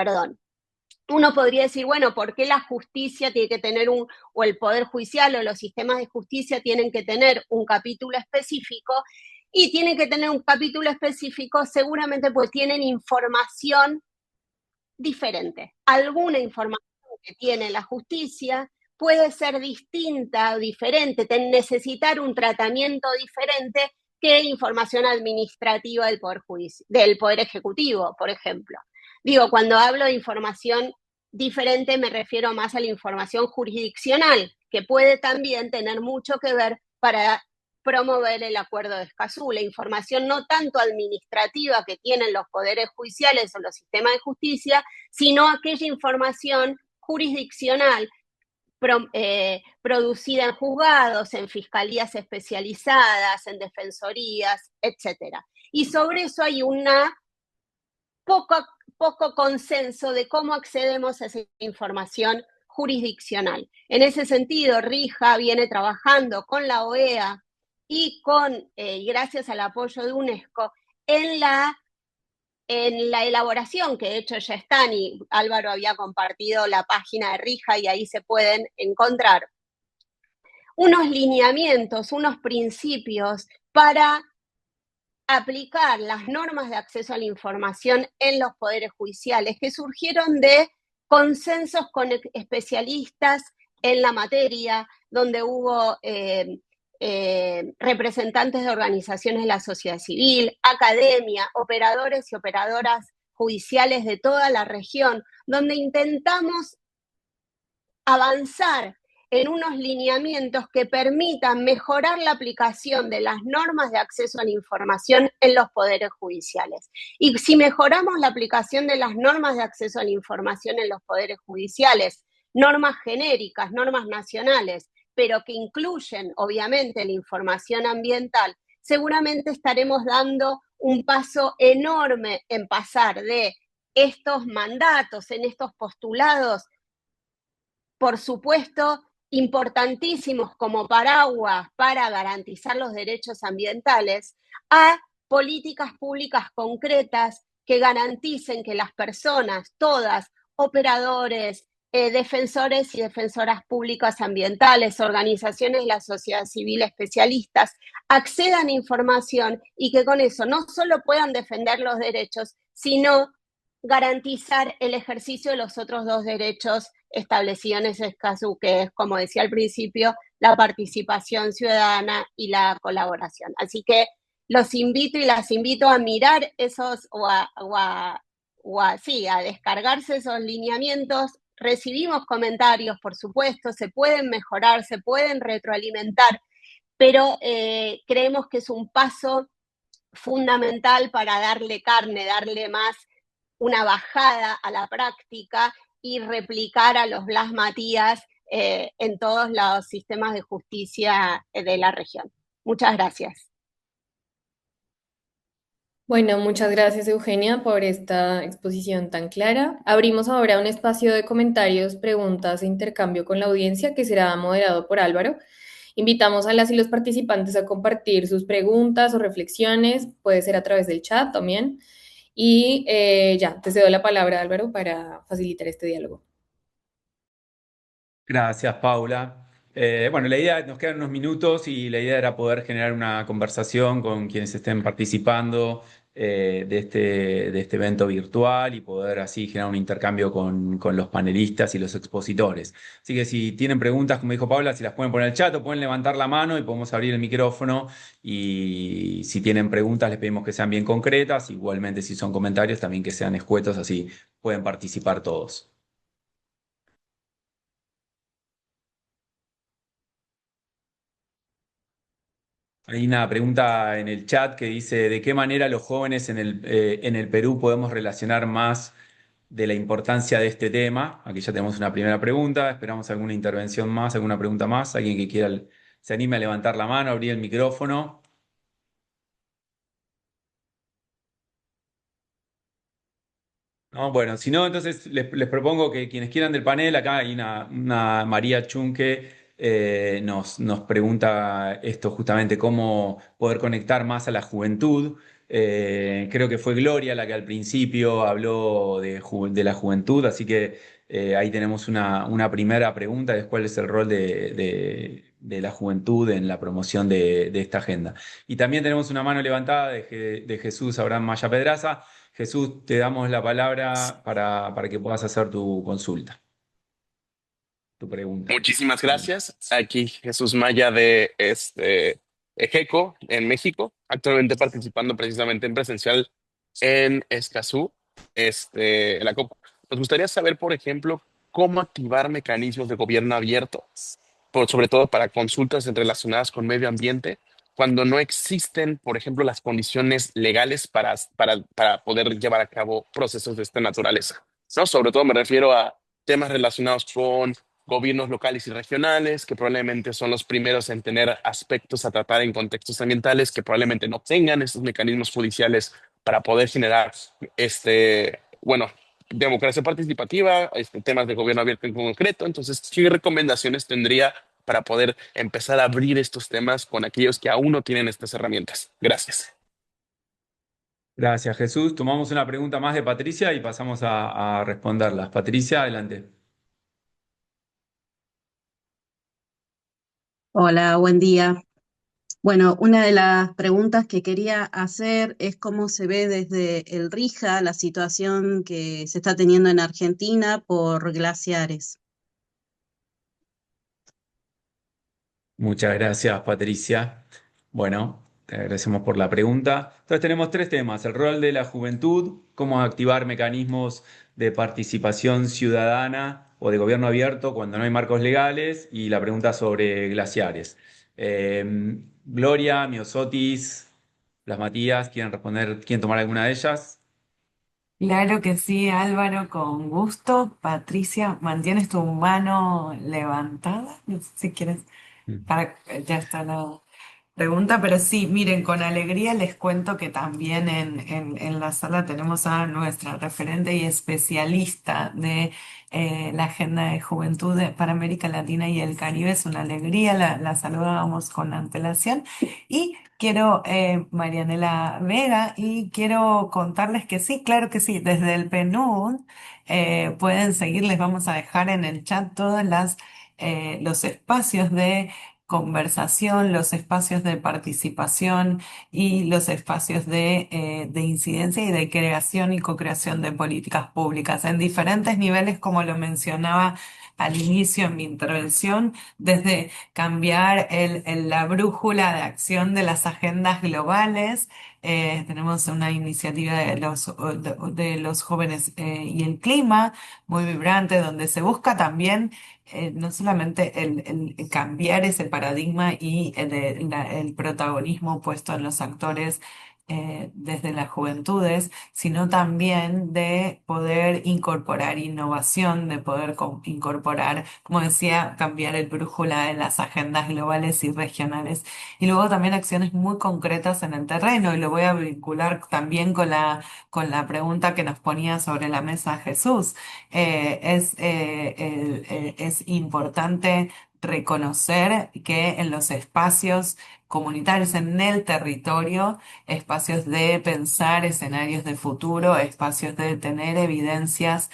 Uno podría decir, bueno, ¿por qué la justicia tiene que tener o el Poder Judicial o los sistemas de justicia tienen que tener un capítulo específico? Y tienen que tener un capítulo específico seguramente porque tienen información diferente. Alguna información que tiene la justicia puede ser distinta o diferente, necesitar un tratamiento diferente que información administrativa del Poder Ejecutivo, por ejemplo. Digo, cuando hablo de información diferente me refiero más a la información jurisdiccional, que puede también tener mucho que ver para promover el Acuerdo de Escazú, la información no tanto administrativa que tienen los poderes judiciales o los sistemas de justicia, sino aquella información jurisdiccional producida en juzgados, en fiscalías especializadas, en defensorías, etc. Y sobre eso hay una poco consenso de cómo accedemos a esa información jurisdiccional. En ese sentido, RIJA viene trabajando con la OEA y gracias al apoyo de UNESCO en la elaboración, que de hecho ya están, y Álvaro había compartido la página de RIJA y ahí se pueden encontrar unos lineamientos, unos principios para aplicar las normas de acceso a la información en los poderes judiciales, que surgieron de consensos con especialistas en la materia, donde hubo representantes de organizaciones de la sociedad civil, academia, operadores y operadoras judiciales de toda la región, donde intentamos avanzar en unos lineamientos que permitan mejorar la aplicación de las normas de acceso a la información en los poderes judiciales. Y si mejoramos la aplicación de las normas de acceso a la información en los poderes judiciales, normas genéricas, normas nacionales, pero que incluyen, obviamente, la información ambiental, seguramente estaremos dando un paso enorme en pasar de estos mandatos, en estos postulados, por supuesto, importantísimos como paraguas para garantizar los derechos ambientales, a políticas públicas concretas que garanticen que las personas, todas, operadores, defensores y defensoras públicas ambientales, organizaciones de la sociedad civil, especialistas, accedan a información y que con eso no solo puedan defender los derechos, sino garantizar el ejercicio de los otros dos derechos establecidos en ese Escazú, que es, como decía al principio, la participación ciudadana y la colaboración. Así que los invito y las invito a mirar esos sí, a descargarse esos lineamientos. Recibimos comentarios, por supuesto, se pueden mejorar, se pueden retroalimentar, pero creemos que es un paso fundamental para darle carne, darle más una bajada a la práctica y replicar a los Blas Matías en todos los sistemas de justicia de la región. Muchas gracias. Bueno, muchas gracias Eugenia por esta exposición tan clara. Abrimos ahora un espacio de comentarios, preguntas e intercambio con la audiencia que será moderado por Álvaro. Invitamos a las y los participantes a compartir sus preguntas o reflexiones, puede ser a través del chat también. Y ya, te cedo la palabra Álvaro para facilitar este diálogo. Gracias, Paula. Bueno, la idea, nos quedan unos minutos y la idea era poder generar una conversación con quienes estén participando de este evento virtual y poder así generar un intercambio con los panelistas y los expositores. Así que si tienen preguntas, como dijo Paula, si las pueden poner en el chat o pueden levantar la mano y podemos abrir el micrófono. Y si tienen preguntas, les pedimos que sean bien concretas. Igualmente, si son comentarios, también que sean escuetos, así pueden participar todos. Hay una pregunta en el chat que dice, ¿de qué manera los jóvenes en el Perú podemos relacionar más de la importancia de este tema? Aquí ya tenemos una primera pregunta, esperamos alguna intervención más, alguna pregunta más, alguien que quiera, se anime a levantar la mano, abrir el micrófono. No, bueno, si no, entonces les propongo que quienes quieran del panel, acá hay una María Chunque, nos pregunta esto justamente, cómo poder conectar más a la juventud. Creo que fue Gloria la que al principio habló de la juventud, así que ahí tenemos una primera pregunta, de cuál es el rol de la juventud en la promoción de esta agenda. Y también tenemos una mano levantada de Jesús Abraham Maya Pedraza. Jesús, te damos la palabra para que puedas hacer tu consulta, tu pregunta. Muchísimas gracias. Aquí Jesús Maya de EJECO en México, actualmente participando precisamente en presencial en Escazú, en la COP. Nos gustaría saber, por ejemplo, cómo activar mecanismos de gobierno abierto, sobre todo para consultas relacionadas con medio ambiente, cuando no existen, por ejemplo, las condiciones legales para poder llevar a cabo procesos de esta naturaleza. ¿No? Sobre todo me refiero a temas relacionados con gobiernos locales y regionales, que probablemente son los primeros en tener aspectos a tratar en contextos ambientales, que probablemente no tengan estos mecanismos judiciales para poder generar, bueno, democracia participativa, temas de gobierno abierto en concreto. Entonces, ¿qué recomendaciones tendría para poder empezar a abrir estos temas con aquellos que aún no tienen estas herramientas? Gracias. Gracias, Jesús. Tomamos una pregunta más de Patricia y pasamos a responderlas. Patricia, adelante. Hola, buen día. Bueno, una de las preguntas que quería hacer es cómo se ve desde el RIJA la situación que se está teniendo en Argentina por glaciares. Muchas gracias, Patricia. Bueno, te agradecemos por la pregunta. Entonces tenemos tres temas: el rol de la juventud, cómo activar mecanismos de participación ciudadana o de gobierno abierto cuando no hay marcos legales, y la pregunta sobre glaciares. Gloria, Miosotis, Las Matías, ¿quieren responder? ¿Quieren tomar alguna de ellas? Claro que sí, Álvaro, con gusto. Patricia, ¿mantienes tu mano levantada? No sé si quieres, ya está la pregunta, pero sí, miren, con alegría les cuento que también en la sala tenemos a nuestra referente y especialista de la Agenda de Juventud para América Latina y el Caribe. Es una alegría, la saludábamos con antelación. Y quiero, Marianela Vega, y quiero contarles que sí, claro que sí, desde el PNUD pueden seguir, les vamos a dejar en el chat todas los espacios de conversación, los espacios de participación y los espacios de incidencia y de creación y co-creación de políticas públicas en diferentes niveles, como lo mencionaba al inicio en mi intervención, desde cambiar la brújula de acción de las agendas globales. Tenemos una iniciativa de los jóvenes y el clima muy vibrante, donde se busca también no solamente el cambiar ese paradigma y el protagonismo puesto en los actores desde las juventudes, sino también de poder incorporar innovación, de poder incorporar, como decía, cambiar el brújula en las agendas globales y regionales. Y luego también acciones muy concretas en el terreno, y lo voy a vincular también con la pregunta que nos ponía sobre la mesa Jesús. Es importante reconocer que en los espacios comunitarios, en el territorio, espacios de pensar escenarios de futuro, espacios de tener evidencias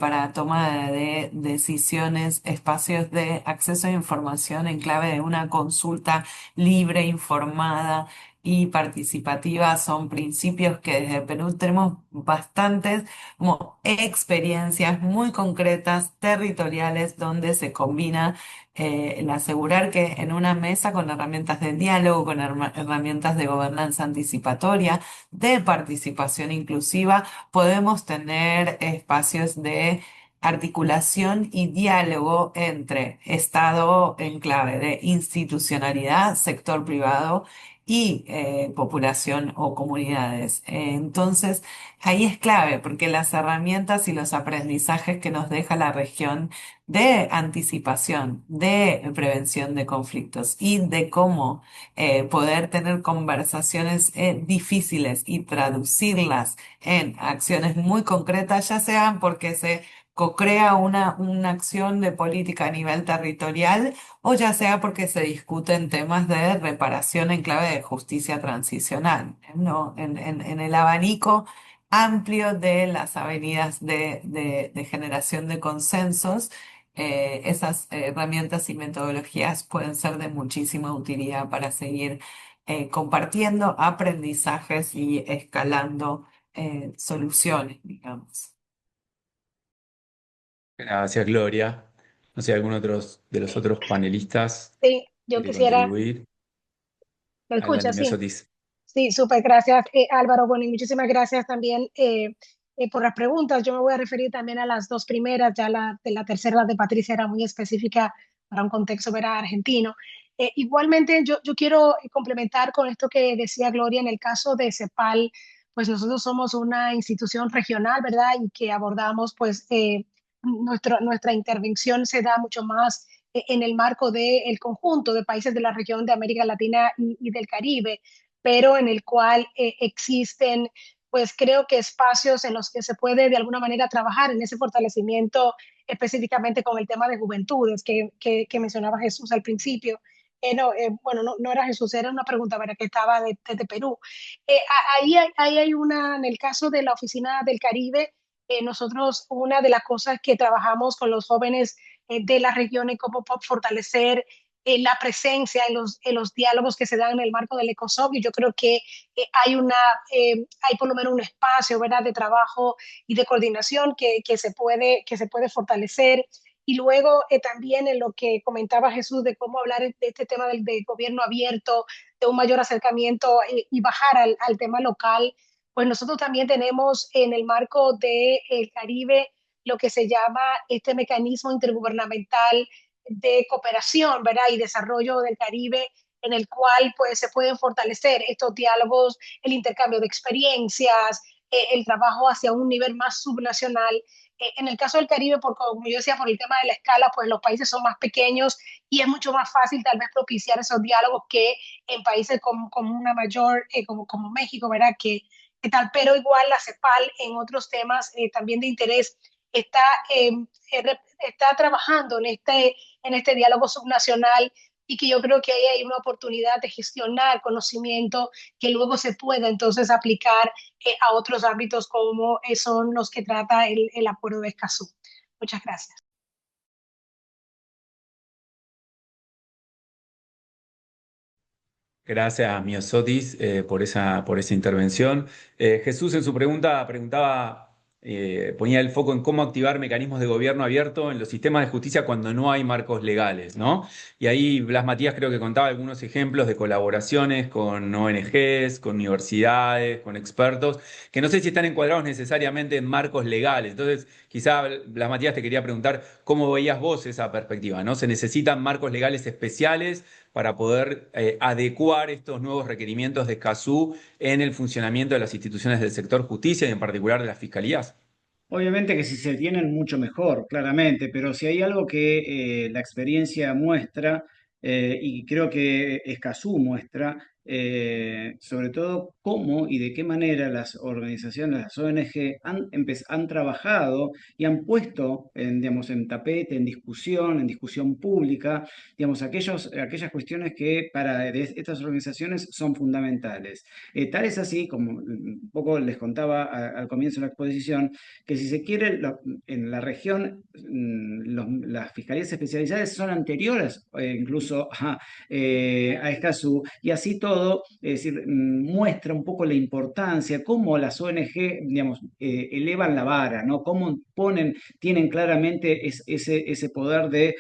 para toma de decisiones, espacios de acceso a información en clave de una consulta libre, informada y participativa, son principios que desde Perú tenemos bastantes como experiencias muy concretas, territoriales, donde se combina el asegurar que en una mesa con herramientas de diálogo, con herramientas de gobernanza anticipatoria, de participación inclusiva, podemos tener espacios de articulación y diálogo entre Estado en clave de institucionalidad, sector privado y población o comunidades. Entonces, ahí es clave porque las herramientas y los aprendizajes que nos deja la región de anticipación, de prevención de conflictos y de cómo poder tener conversaciones difíciles y traducirlas en acciones muy concretas, ya sean porque se co-crea una acción de política a nivel territorial, o ya sea porque se discuten temas de reparación en clave de justicia transicional, ¿no? En el abanico amplio de las avenidas de generación de consensos, esas herramientas y metodologías pueden ser de muchísima utilidad para seguir compartiendo aprendizajes y escalando soluciones, digamos. Gracias, Gloria. No sé, ¿algún otro de los otros panelistas Sí, yo quiere quisiera, contribuir? ¿me Adelante, escuchas? Sí. Miosotis. Sí, súper, gracias Álvaro. Bueno, y muchísimas gracias también por las preguntas. Yo me voy a referir también a las dos primeras, ya la tercera, la de Patricia, era muy específica para un contexto ¿verdad? Argentino. Igualmente, yo quiero complementar con esto que decía Gloria, en el caso de CEPAL, pues nosotros somos una institución regional, ¿verdad? Y que abordamos, pues, nuestra intervención se da mucho más en el marco del conjunto de países de la región de América Latina y del Caribe, pero en el cual existen, pues creo que espacios en los que se puede de alguna manera trabajar en ese fortalecimiento específicamente con el tema de juventudes que mencionaba Jesús al principio. No, bueno, no era Jesús, era una pregunta ¿verdad? Que estaba desde Perú. Ahí hay una, en el caso de la Oficina del Caribe, nosotros una de las cosas que trabajamos con los jóvenes de la región es cómo fortalecer la presencia en los diálogos que se dan en el marco del ECOSOC, y yo creo que hay por lo menos un espacio ¿verdad? De trabajo y de coordinación que se puede fortalecer. Y luego también en lo que comentaba Jesús de cómo hablar de este tema del gobierno abierto, de un mayor acercamiento y bajar al tema local, pues nosotros también tenemos en el marco del Caribe lo que se llama este mecanismo intergubernamental de cooperación, ¿verdad? Y desarrollo del Caribe, en el cual pues se pueden fortalecer estos diálogos, el intercambio de experiencias, el trabajo hacia un nivel más subnacional. En el caso del Caribe, como yo decía, por el tema de la escala, pues los países son más pequeños y es mucho más fácil tal vez propiciar esos diálogos que en países como una mayor, como México, ¿verdad? Que tal, pero igual la CEPAL en otros temas también de interés está, está trabajando en este diálogo subnacional, y que yo creo que ahí hay una oportunidad de gestionar conocimiento que luego se pueda entonces aplicar a otros ámbitos como son los que trata el acuerdo de Escazú. Muchas gracias. Gracias, Miosotis, por esa intervención. Jesús en su pregunta preguntaba ponía el foco en cómo activar mecanismos de gobierno abierto en los sistemas de justicia cuando no hay marcos legales, ¿no? Y ahí Blas Matías creo que contaba algunos ejemplos de colaboraciones con ONGs, con universidades, con expertos, que no sé si están encuadrados necesariamente en marcos legales. Entonces, quizá Blas Matías te quería preguntar cómo veías vos esa perspectiva, ¿no? ¿Se necesitan marcos legales especiales para poder adecuar estos nuevos requerimientos de Escazú en el funcionamiento de las instituciones del sector justicia y en particular de las fiscalías? Obviamente que si se tienen mucho mejor, claramente, pero si hay algo que la experiencia muestra, y creo que Escazú muestra, sobre todo cómo y de qué manera las organizaciones, las ONG, han trabajado y han puesto digamos, en tapete, en discusión pública, digamos, aquellas cuestiones que para estas organizaciones son fundamentales. Tal es así, como un poco les contaba al comienzo de la exposición, que si se quiere, en la región las fiscalías especializadas son anteriores incluso a Escazú, y así todo, es decir, muestra un poco la importancia, cómo las ONG, digamos, elevan la vara, ¿no? Cómo tienen claramente ese poder de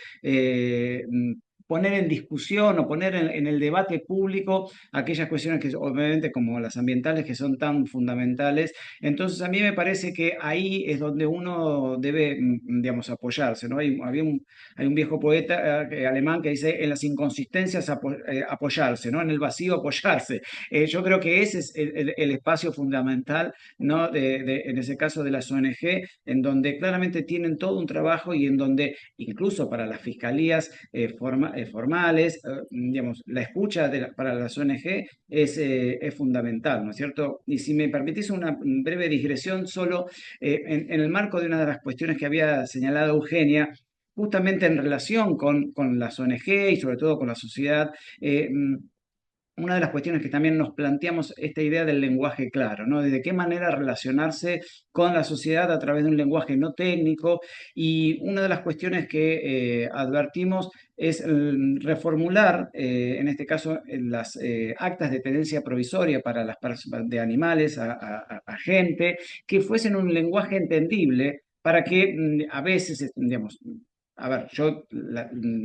poner en discusión o poner en el debate público aquellas cuestiones que obviamente como las ambientales que son tan fundamentales. Entonces a mí me parece que ahí es donde uno debe, digamos, apoyarse, ¿no? Hay un viejo poeta alemán que dice en las inconsistencias apoyarse, ¿no? En el vacío apoyarse. Yo creo que ese es el espacio fundamental, ¿no? En ese caso de las ONG, en donde claramente tienen todo un trabajo y en donde incluso para las fiscalías formales, digamos, la escucha para las ONG es fundamental, ¿no es cierto? Y si me permitís una breve digresión solo en el marco de una de las cuestiones que había señalado Eugenia, justamente en relación con las ONG y sobre todo con la sociedad, una de las cuestiones que también nos planteamos esta idea del lenguaje claro, ¿no? De qué manera relacionarse con la sociedad a través de un lenguaje no técnico, y una de las cuestiones que advertimos es reformular, en este caso, las actas de tenencia provisoria para las de animales a gente, que fuesen un lenguaje entendible para que a veces, digamos, a ver,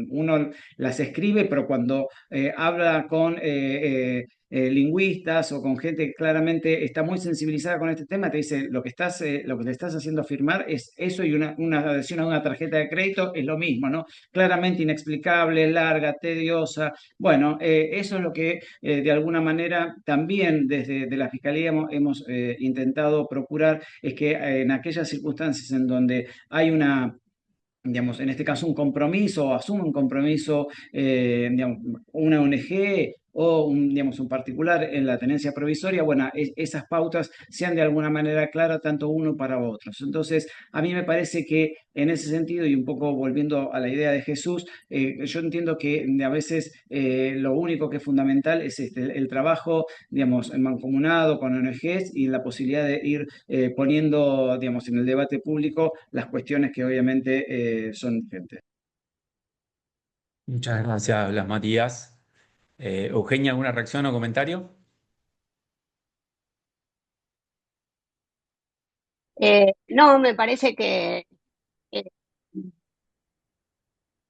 uno las escribe, pero cuando habla con lingüistas o con gente que claramente está muy sensibilizada con este tema, te dice lo que te estás haciendo firmar es eso, y una adhesión a una tarjeta de crédito es lo mismo, ¿no? Claramente inexplicable, larga, tediosa. Bueno, eso es lo que de alguna manera también desde de la Fiscalía hemos intentado procurar, es que en aquellas circunstancias en donde hay digamos, en este caso un compromiso, o asume un compromiso, digamos, una ONG o digamos, un particular en la tenencia provisoria, bueno, esas pautas sean de alguna manera claras tanto uno para otros. Entonces, a mí me parece que en ese sentido, y un poco volviendo a la idea de Jesús, yo entiendo que a veces lo único que es fundamental es el trabajo, digamos, mancomunado con ONGs y la posibilidad de ir poniendo, digamos, en el debate público las cuestiones que obviamente son urgentes. Muchas gracias, Blas Matías. Eugenia, ¿alguna reacción o comentario? No, me parece que eh,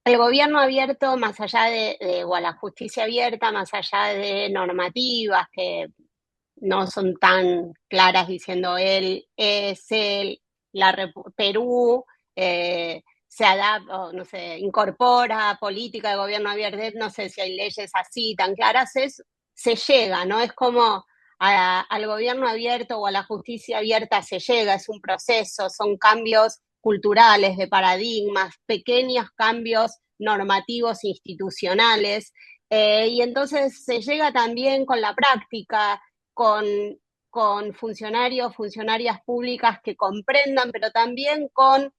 el gobierno abierto, más allá o a la justicia abierta, más allá de normativas que no son tan claras diciendo él es él, Perú se adapta, o no sé, incorpora política de gobierno abierto, no sé si hay leyes así tan claras, se llega, ¿no? Es como al gobierno abierto o a la justicia abierta se llega, es un proceso, son cambios culturales, de paradigmas, pequeños cambios normativos institucionales, y entonces se llega también con la práctica, con, con funcionarios, funcionarias públicas que comprendan, pero también con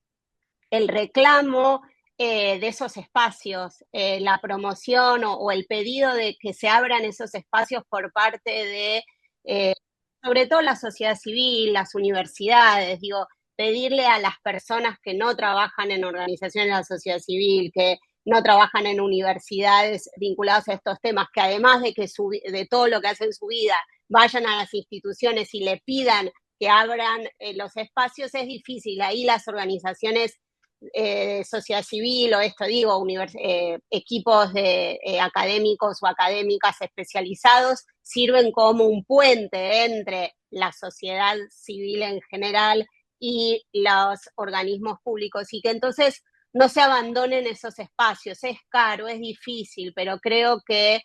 el reclamo de esos espacios, la promoción o el pedido de que se abran esos espacios por parte de, sobre todo la sociedad civil, las universidades, digo, pedirle a las personas que no trabajan en organizaciones de la sociedad civil, que no trabajan en universidades vinculadas a estos temas, que además de todo lo que hacen en su vida, vayan a las instituciones y le pidan que abran los espacios es difícil. Ahí las organizaciones sociedad civil o esto digo, equipos de académicos o académicas especializados sirven como un puente entre la sociedad civil en general y los organismos públicos, y que entonces no se abandonen esos espacios. Es caro, es difícil, pero creo que,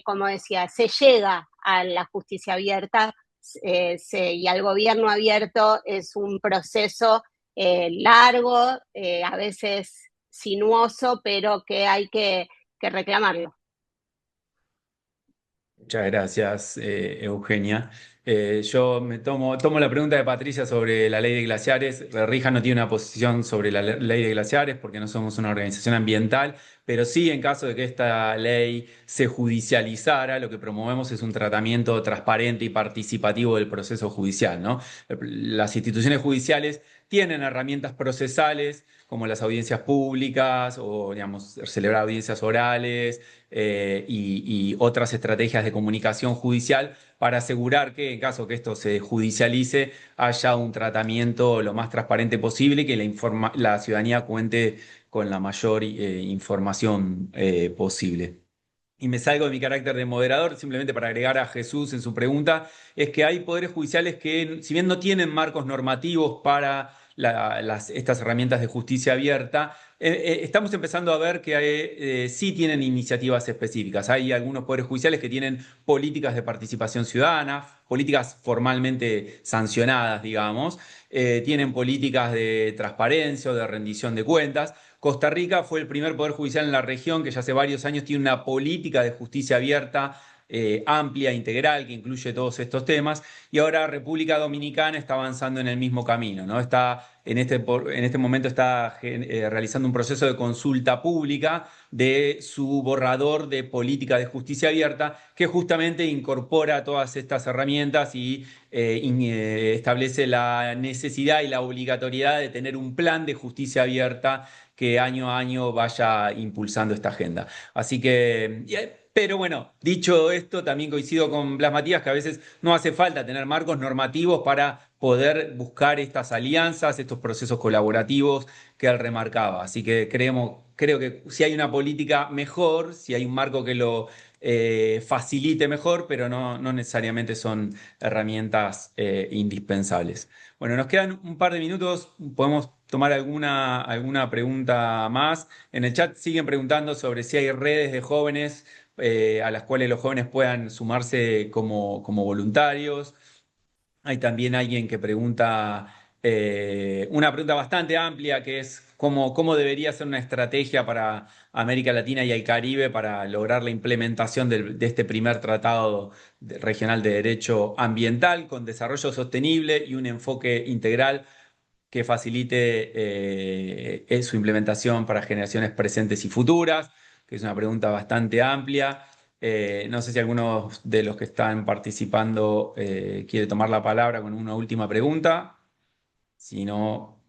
como decía, se llega a la justicia abierta y al gobierno abierto. Es un proceso largo, a veces sinuoso, pero que hay que reclamarlo. Muchas gracias, Eugenia. Yo tomo la pregunta de Patricia sobre la ley de glaciares. Rija no tiene una posición sobre la ley de glaciares porque no somos una organización ambiental, pero sí, en caso de que esta ley se judicializara, lo que promovemos es un tratamiento transparente y participativo del proceso judicial, ¿no? Las instituciones judiciales tienen herramientas procesales como las audiencias públicas o, digamos, celebrar audiencias orales, y otras estrategias de comunicación judicial para asegurar que, en caso que esto se judicialice, haya un tratamiento lo más transparente posible y que la ciudadanía cuente con la mayor información posible. Y me salgo de mi carácter de moderador, simplemente para agregar a Jesús en su pregunta, es que hay poderes judiciales que, si bien no tienen marcos normativos para estas herramientas de justicia abierta, estamos empezando a ver que sí tienen iniciativas específicas. Hay algunos poderes judiciales que tienen políticas de participación ciudadana, políticas formalmente sancionadas, digamos, tienen políticas de transparencia o de rendición de cuentas. Costa Rica fue el primer poder judicial en la región que ya hace varios años tiene una política de justicia abierta, amplia, integral, que incluye todos estos temas, y ahora República Dominicana está avanzando en el mismo camino, ¿no? En este momento está realizando un proceso de consulta pública de su borrador de política de justicia abierta, que justamente incorpora todas estas herramientas y establece la necesidad y la obligatoriedad de tener un plan de justicia abierta que año a año vaya impulsando esta agenda. Así que, pero bueno, dicho esto, también coincido con Blas Matías que a veces no hace falta tener marcos normativos para poder buscar estas alianzas, estos procesos colaborativos que él remarcaba. Así que creo que si hay una política mejor, si hay un marco que lo facilite mejor, pero no necesariamente son herramientas indispensables. Bueno, nos quedan un par de minutos, podemos tomar alguna pregunta más. En el chat siguen preguntando sobre si hay redes de jóvenes a las cuales los jóvenes puedan sumarse como voluntarios. Hay también alguien que pregunta una pregunta bastante amplia que es cómo debería ser una estrategia para América Latina y el Caribe para lograr la implementación de este primer tratado regional de derecho ambiental con desarrollo sostenible y un enfoque integral que facilite su implementación para generaciones presentes y futuras, que es una pregunta bastante amplia. No sé si alguno de los que están participando quiere tomar la palabra con una última pregunta. Si no,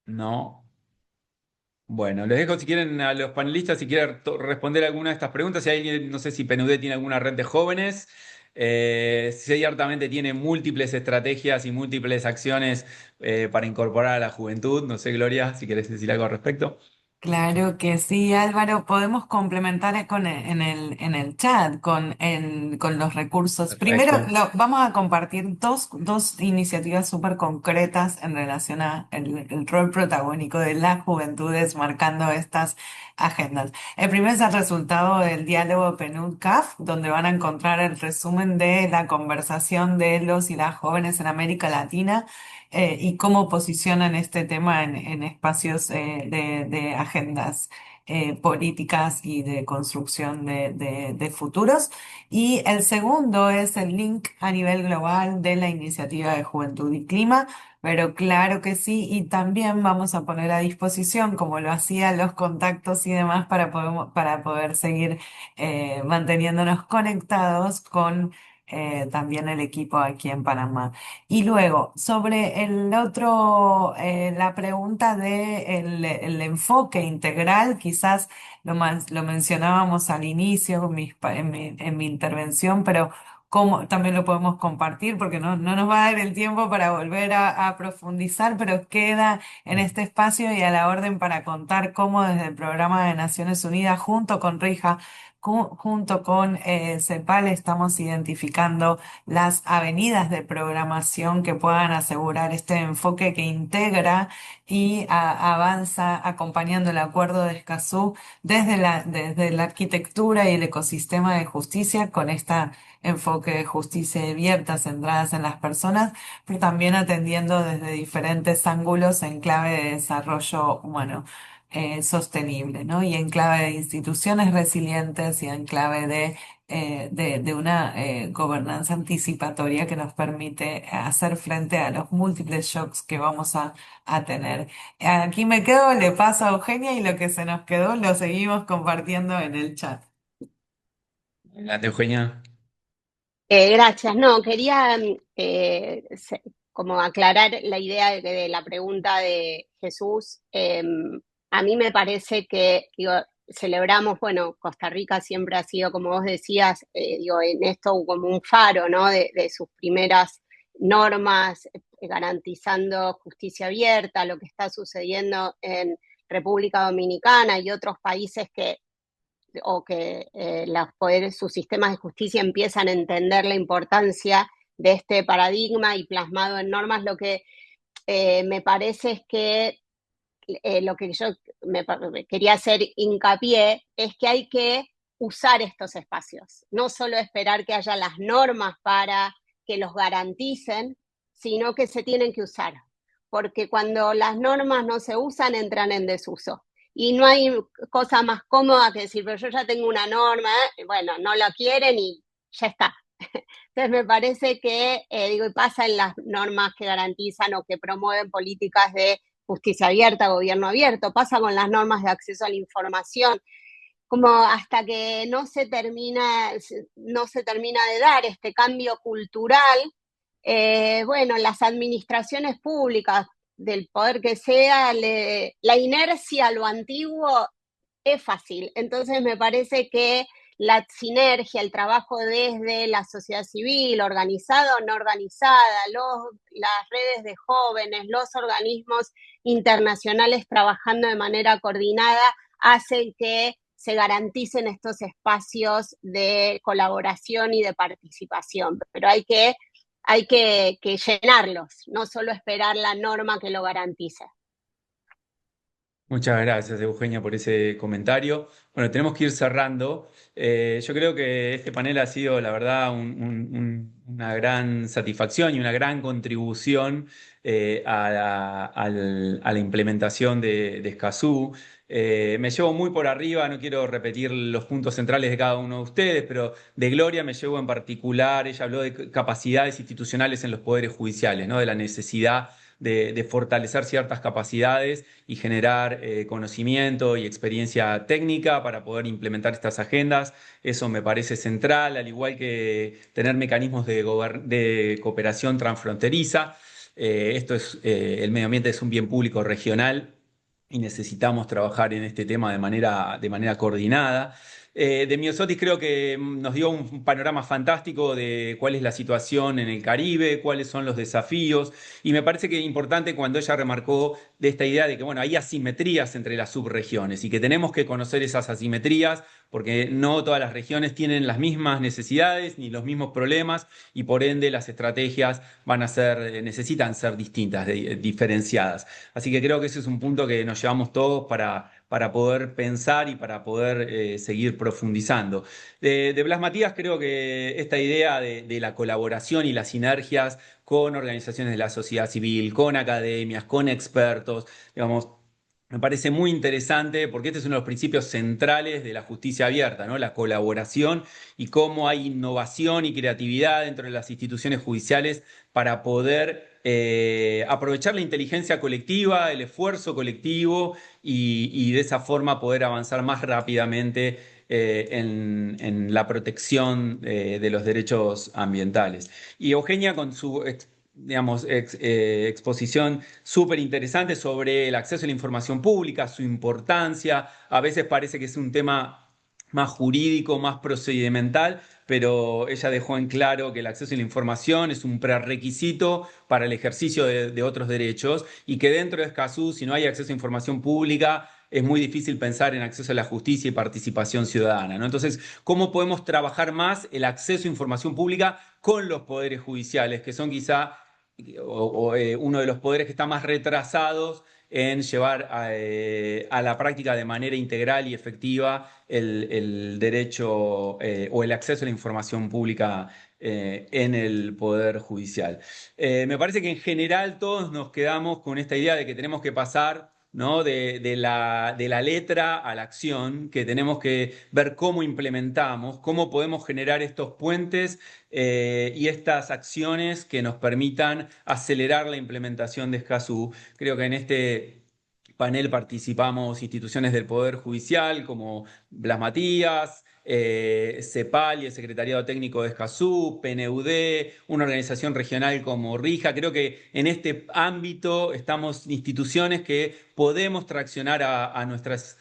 no. Bueno, les dejo si quieren a los panelistas, si quieren responder alguna de estas preguntas. Si alguien, no sé si PNUD tiene alguna red de jóvenes, si ciertamente tiene múltiples estrategias y múltiples acciones para incorporar a la juventud. No sé, Gloria, si quieres decir algo al respecto. Claro que sí, Álvaro, podemos complementar en el chat con los recursos. Primero, Perfecto. vamos a compartir dos iniciativas súper concretas en relación a el rol protagónico de las juventudes marcando estas agendas. El primero es el resultado del diálogo PNUD-CAF, donde van a encontrar el resumen de la conversación de los y las jóvenes en América Latina y cómo posicionan este tema en espacios de agendas políticas y de construcción de futuros. Y el segundo es el link a nivel global de la Iniciativa de Juventud y Clima. Pero claro que sí, y también vamos a poner a disposición, como lo hacía, los contactos y demás para poder seguir manteniéndonos conectados con también el equipo aquí en Panamá. Y luego, sobre el otro, la pregunta de el enfoque integral, quizás lo mencionábamos al inicio en mi intervención, pero cómo también lo podemos compartir, porque no nos va a dar el tiempo para volver a profundizar, pero queda en este espacio y a la orden para contar cómo desde el Programa de Naciones Unidas, junto con RIJA, junto con CEPAL, estamos identificando las avenidas de programación que puedan asegurar este enfoque que integra y avanza acompañando el Acuerdo de Escazú desde la arquitectura y el ecosistema de justicia con este enfoque de justicia abierta, centradas en las personas, pero también atendiendo desde diferentes ángulos en clave de desarrollo humano. Sostenible, ¿no? Y en clave de instituciones resilientes y en clave de una gobernanza anticipatoria que nos permite hacer frente a los múltiples shocks que vamos a tener. Aquí me quedo, le paso a Eugenia y lo que se nos quedó lo seguimos compartiendo en el chat. Adelante, Eugenia. Gracias. No, quería como aclarar la idea de la pregunta de Jesús. A mí me parece que, digo, celebramos, bueno, Costa Rica siempre ha sido, como vos decías, digo, en esto como un faro, ¿no? De sus primeras normas, garantizando justicia abierta, lo que está sucediendo en República Dominicana y otros países o que los poderes, sus sistemas de justicia empiezan a entender la importancia de este paradigma y plasmado en normas. Lo que me parece es que lo que yo me quería hacer hincapié es que hay que usar estos espacios, no solo esperar que haya las normas para que los garanticen, sino que se tienen que usar, porque cuando las normas no se usan entran en desuso. Y no hay cosa más cómoda que decir, pero yo ya tengo una norma, bueno, no la quieren y ya está. Entonces me parece que, digo, y pasa en las normas que garantizan o que promueven políticas de justicia abierta, gobierno abierto, pasa con las normas de acceso a la información, como hasta que no se termina de dar este cambio cultural, bueno, las administraciones públicas, del poder que sea, la inercia a lo antiguo es fácil. Entonces me parece que la sinergia, el trabajo desde la sociedad civil, organizada o no organizada, las redes de jóvenes, los organismos internacionales trabajando de manera coordinada, hacen que se garanticen estos espacios de colaboración y de participación. Pero hay que llenarlos, no solo esperar la norma que lo garantice. Muchas gracias, Eugenia, por ese comentario. Bueno, tenemos que ir cerrando. Yo creo que este panel ha sido, la verdad, una gran satisfacción y una gran contribución a la implementación de Escazú. Me llevo muy por arriba, no quiero repetir los puntos centrales de cada uno de ustedes, pero de Gloria me llevo en particular, ella habló de capacidades institucionales en los poderes judiciales, ¿no? De la necesidad de fortalecer ciertas capacidades y generar conocimiento y experiencia técnica para poder implementar estas agendas. Eso me parece central, al igual que tener mecanismos de cooperación transfronteriza. El medio ambiente es un bien público regional y necesitamos trabajar en este tema de manera coordinada. De Miosotis creo que nos dio un panorama fantástico de cuál es la situación en el Caribe, cuáles son los desafíos, y me parece que es importante cuando ella remarcó de esta idea de que bueno, hay asimetrías entre las subregiones y que tenemos que conocer esas asimetrías porque no todas las regiones tienen las mismas necesidades ni los mismos problemas y por ende las estrategias necesitan ser distintas, diferenciadas. Así que creo que ese es un punto que nos llevamos todos para poder pensar y para poder seguir profundizando. De Blas Matías creo que esta idea de la colaboración y las sinergias con organizaciones de la sociedad civil, con academias, con expertos, digamos, me parece muy interesante porque este es uno de los principios centrales de la justicia abierta, ¿no? La colaboración y cómo hay innovación y creatividad dentro de las instituciones judiciales para poder aprovechar la inteligencia colectiva, el esfuerzo colectivo y de esa forma poder avanzar más rápidamente en la protección de los derechos ambientales. Y Eugenia con su exposición súper interesante sobre el acceso a la información pública, su importancia. A veces parece que es un tema más jurídico, más procedimental, pero ella dejó en claro que el acceso a la información es un prerequisito para el ejercicio de otros derechos y que dentro de Escazú, si no hay acceso a información pública, es muy difícil pensar en acceso a la justicia y participación ciudadana, ¿no? Entonces, ¿cómo podemos trabajar más el acceso a información pública con los poderes judiciales, que son quizá uno de los poderes que está más retrasados en llevar a la práctica de manera integral y efectiva el derecho o el acceso a la información pública en el Poder Judicial? Me parece que en general todos nos quedamos con esta idea de que tenemos que pasar, ¿no?, de la letra a la acción, que tenemos que ver cómo implementamos, cómo podemos generar estos puentes y estas acciones que nos permitan acelerar la implementación de Escazú. Creo que en este panel participamos instituciones del Poder Judicial como Blas Matías, CEPAL y el Secretariado Técnico de Escazú, PNUD, una organización regional como RIJA. Creo que en este ámbito estamos instituciones que podemos traccionar a nuestras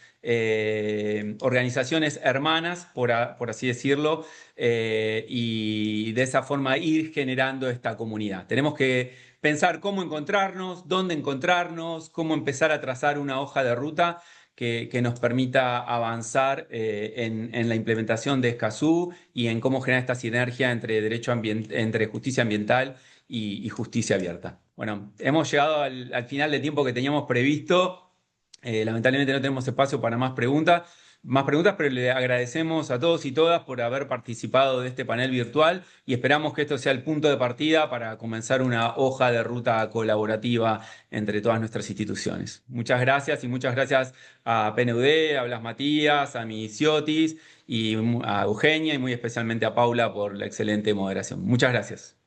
organizaciones hermanas, por así decirlo, y de esa forma ir generando esta comunidad. Tenemos que pensar cómo encontrarnos, dónde encontrarnos, cómo empezar a trazar una hoja de ruta que nos permita avanzar en la implementación de Escazú y en cómo generar esta sinergia entre justicia ambiental y justicia abierta. Bueno, hemos llegado al final del tiempo que teníamos previsto. Lamentablemente no tenemos espacio para más preguntas, pero le agradecemos a todos y todas por haber participado de este panel virtual y esperamos que esto sea el punto de partida para comenzar una hoja de ruta colaborativa entre todas nuestras instituciones. Muchas gracias y muchas gracias a PNUD, a Blas Matías, a Misiotis y a Eugenia y muy especialmente a Paula por la excelente moderación. Muchas gracias.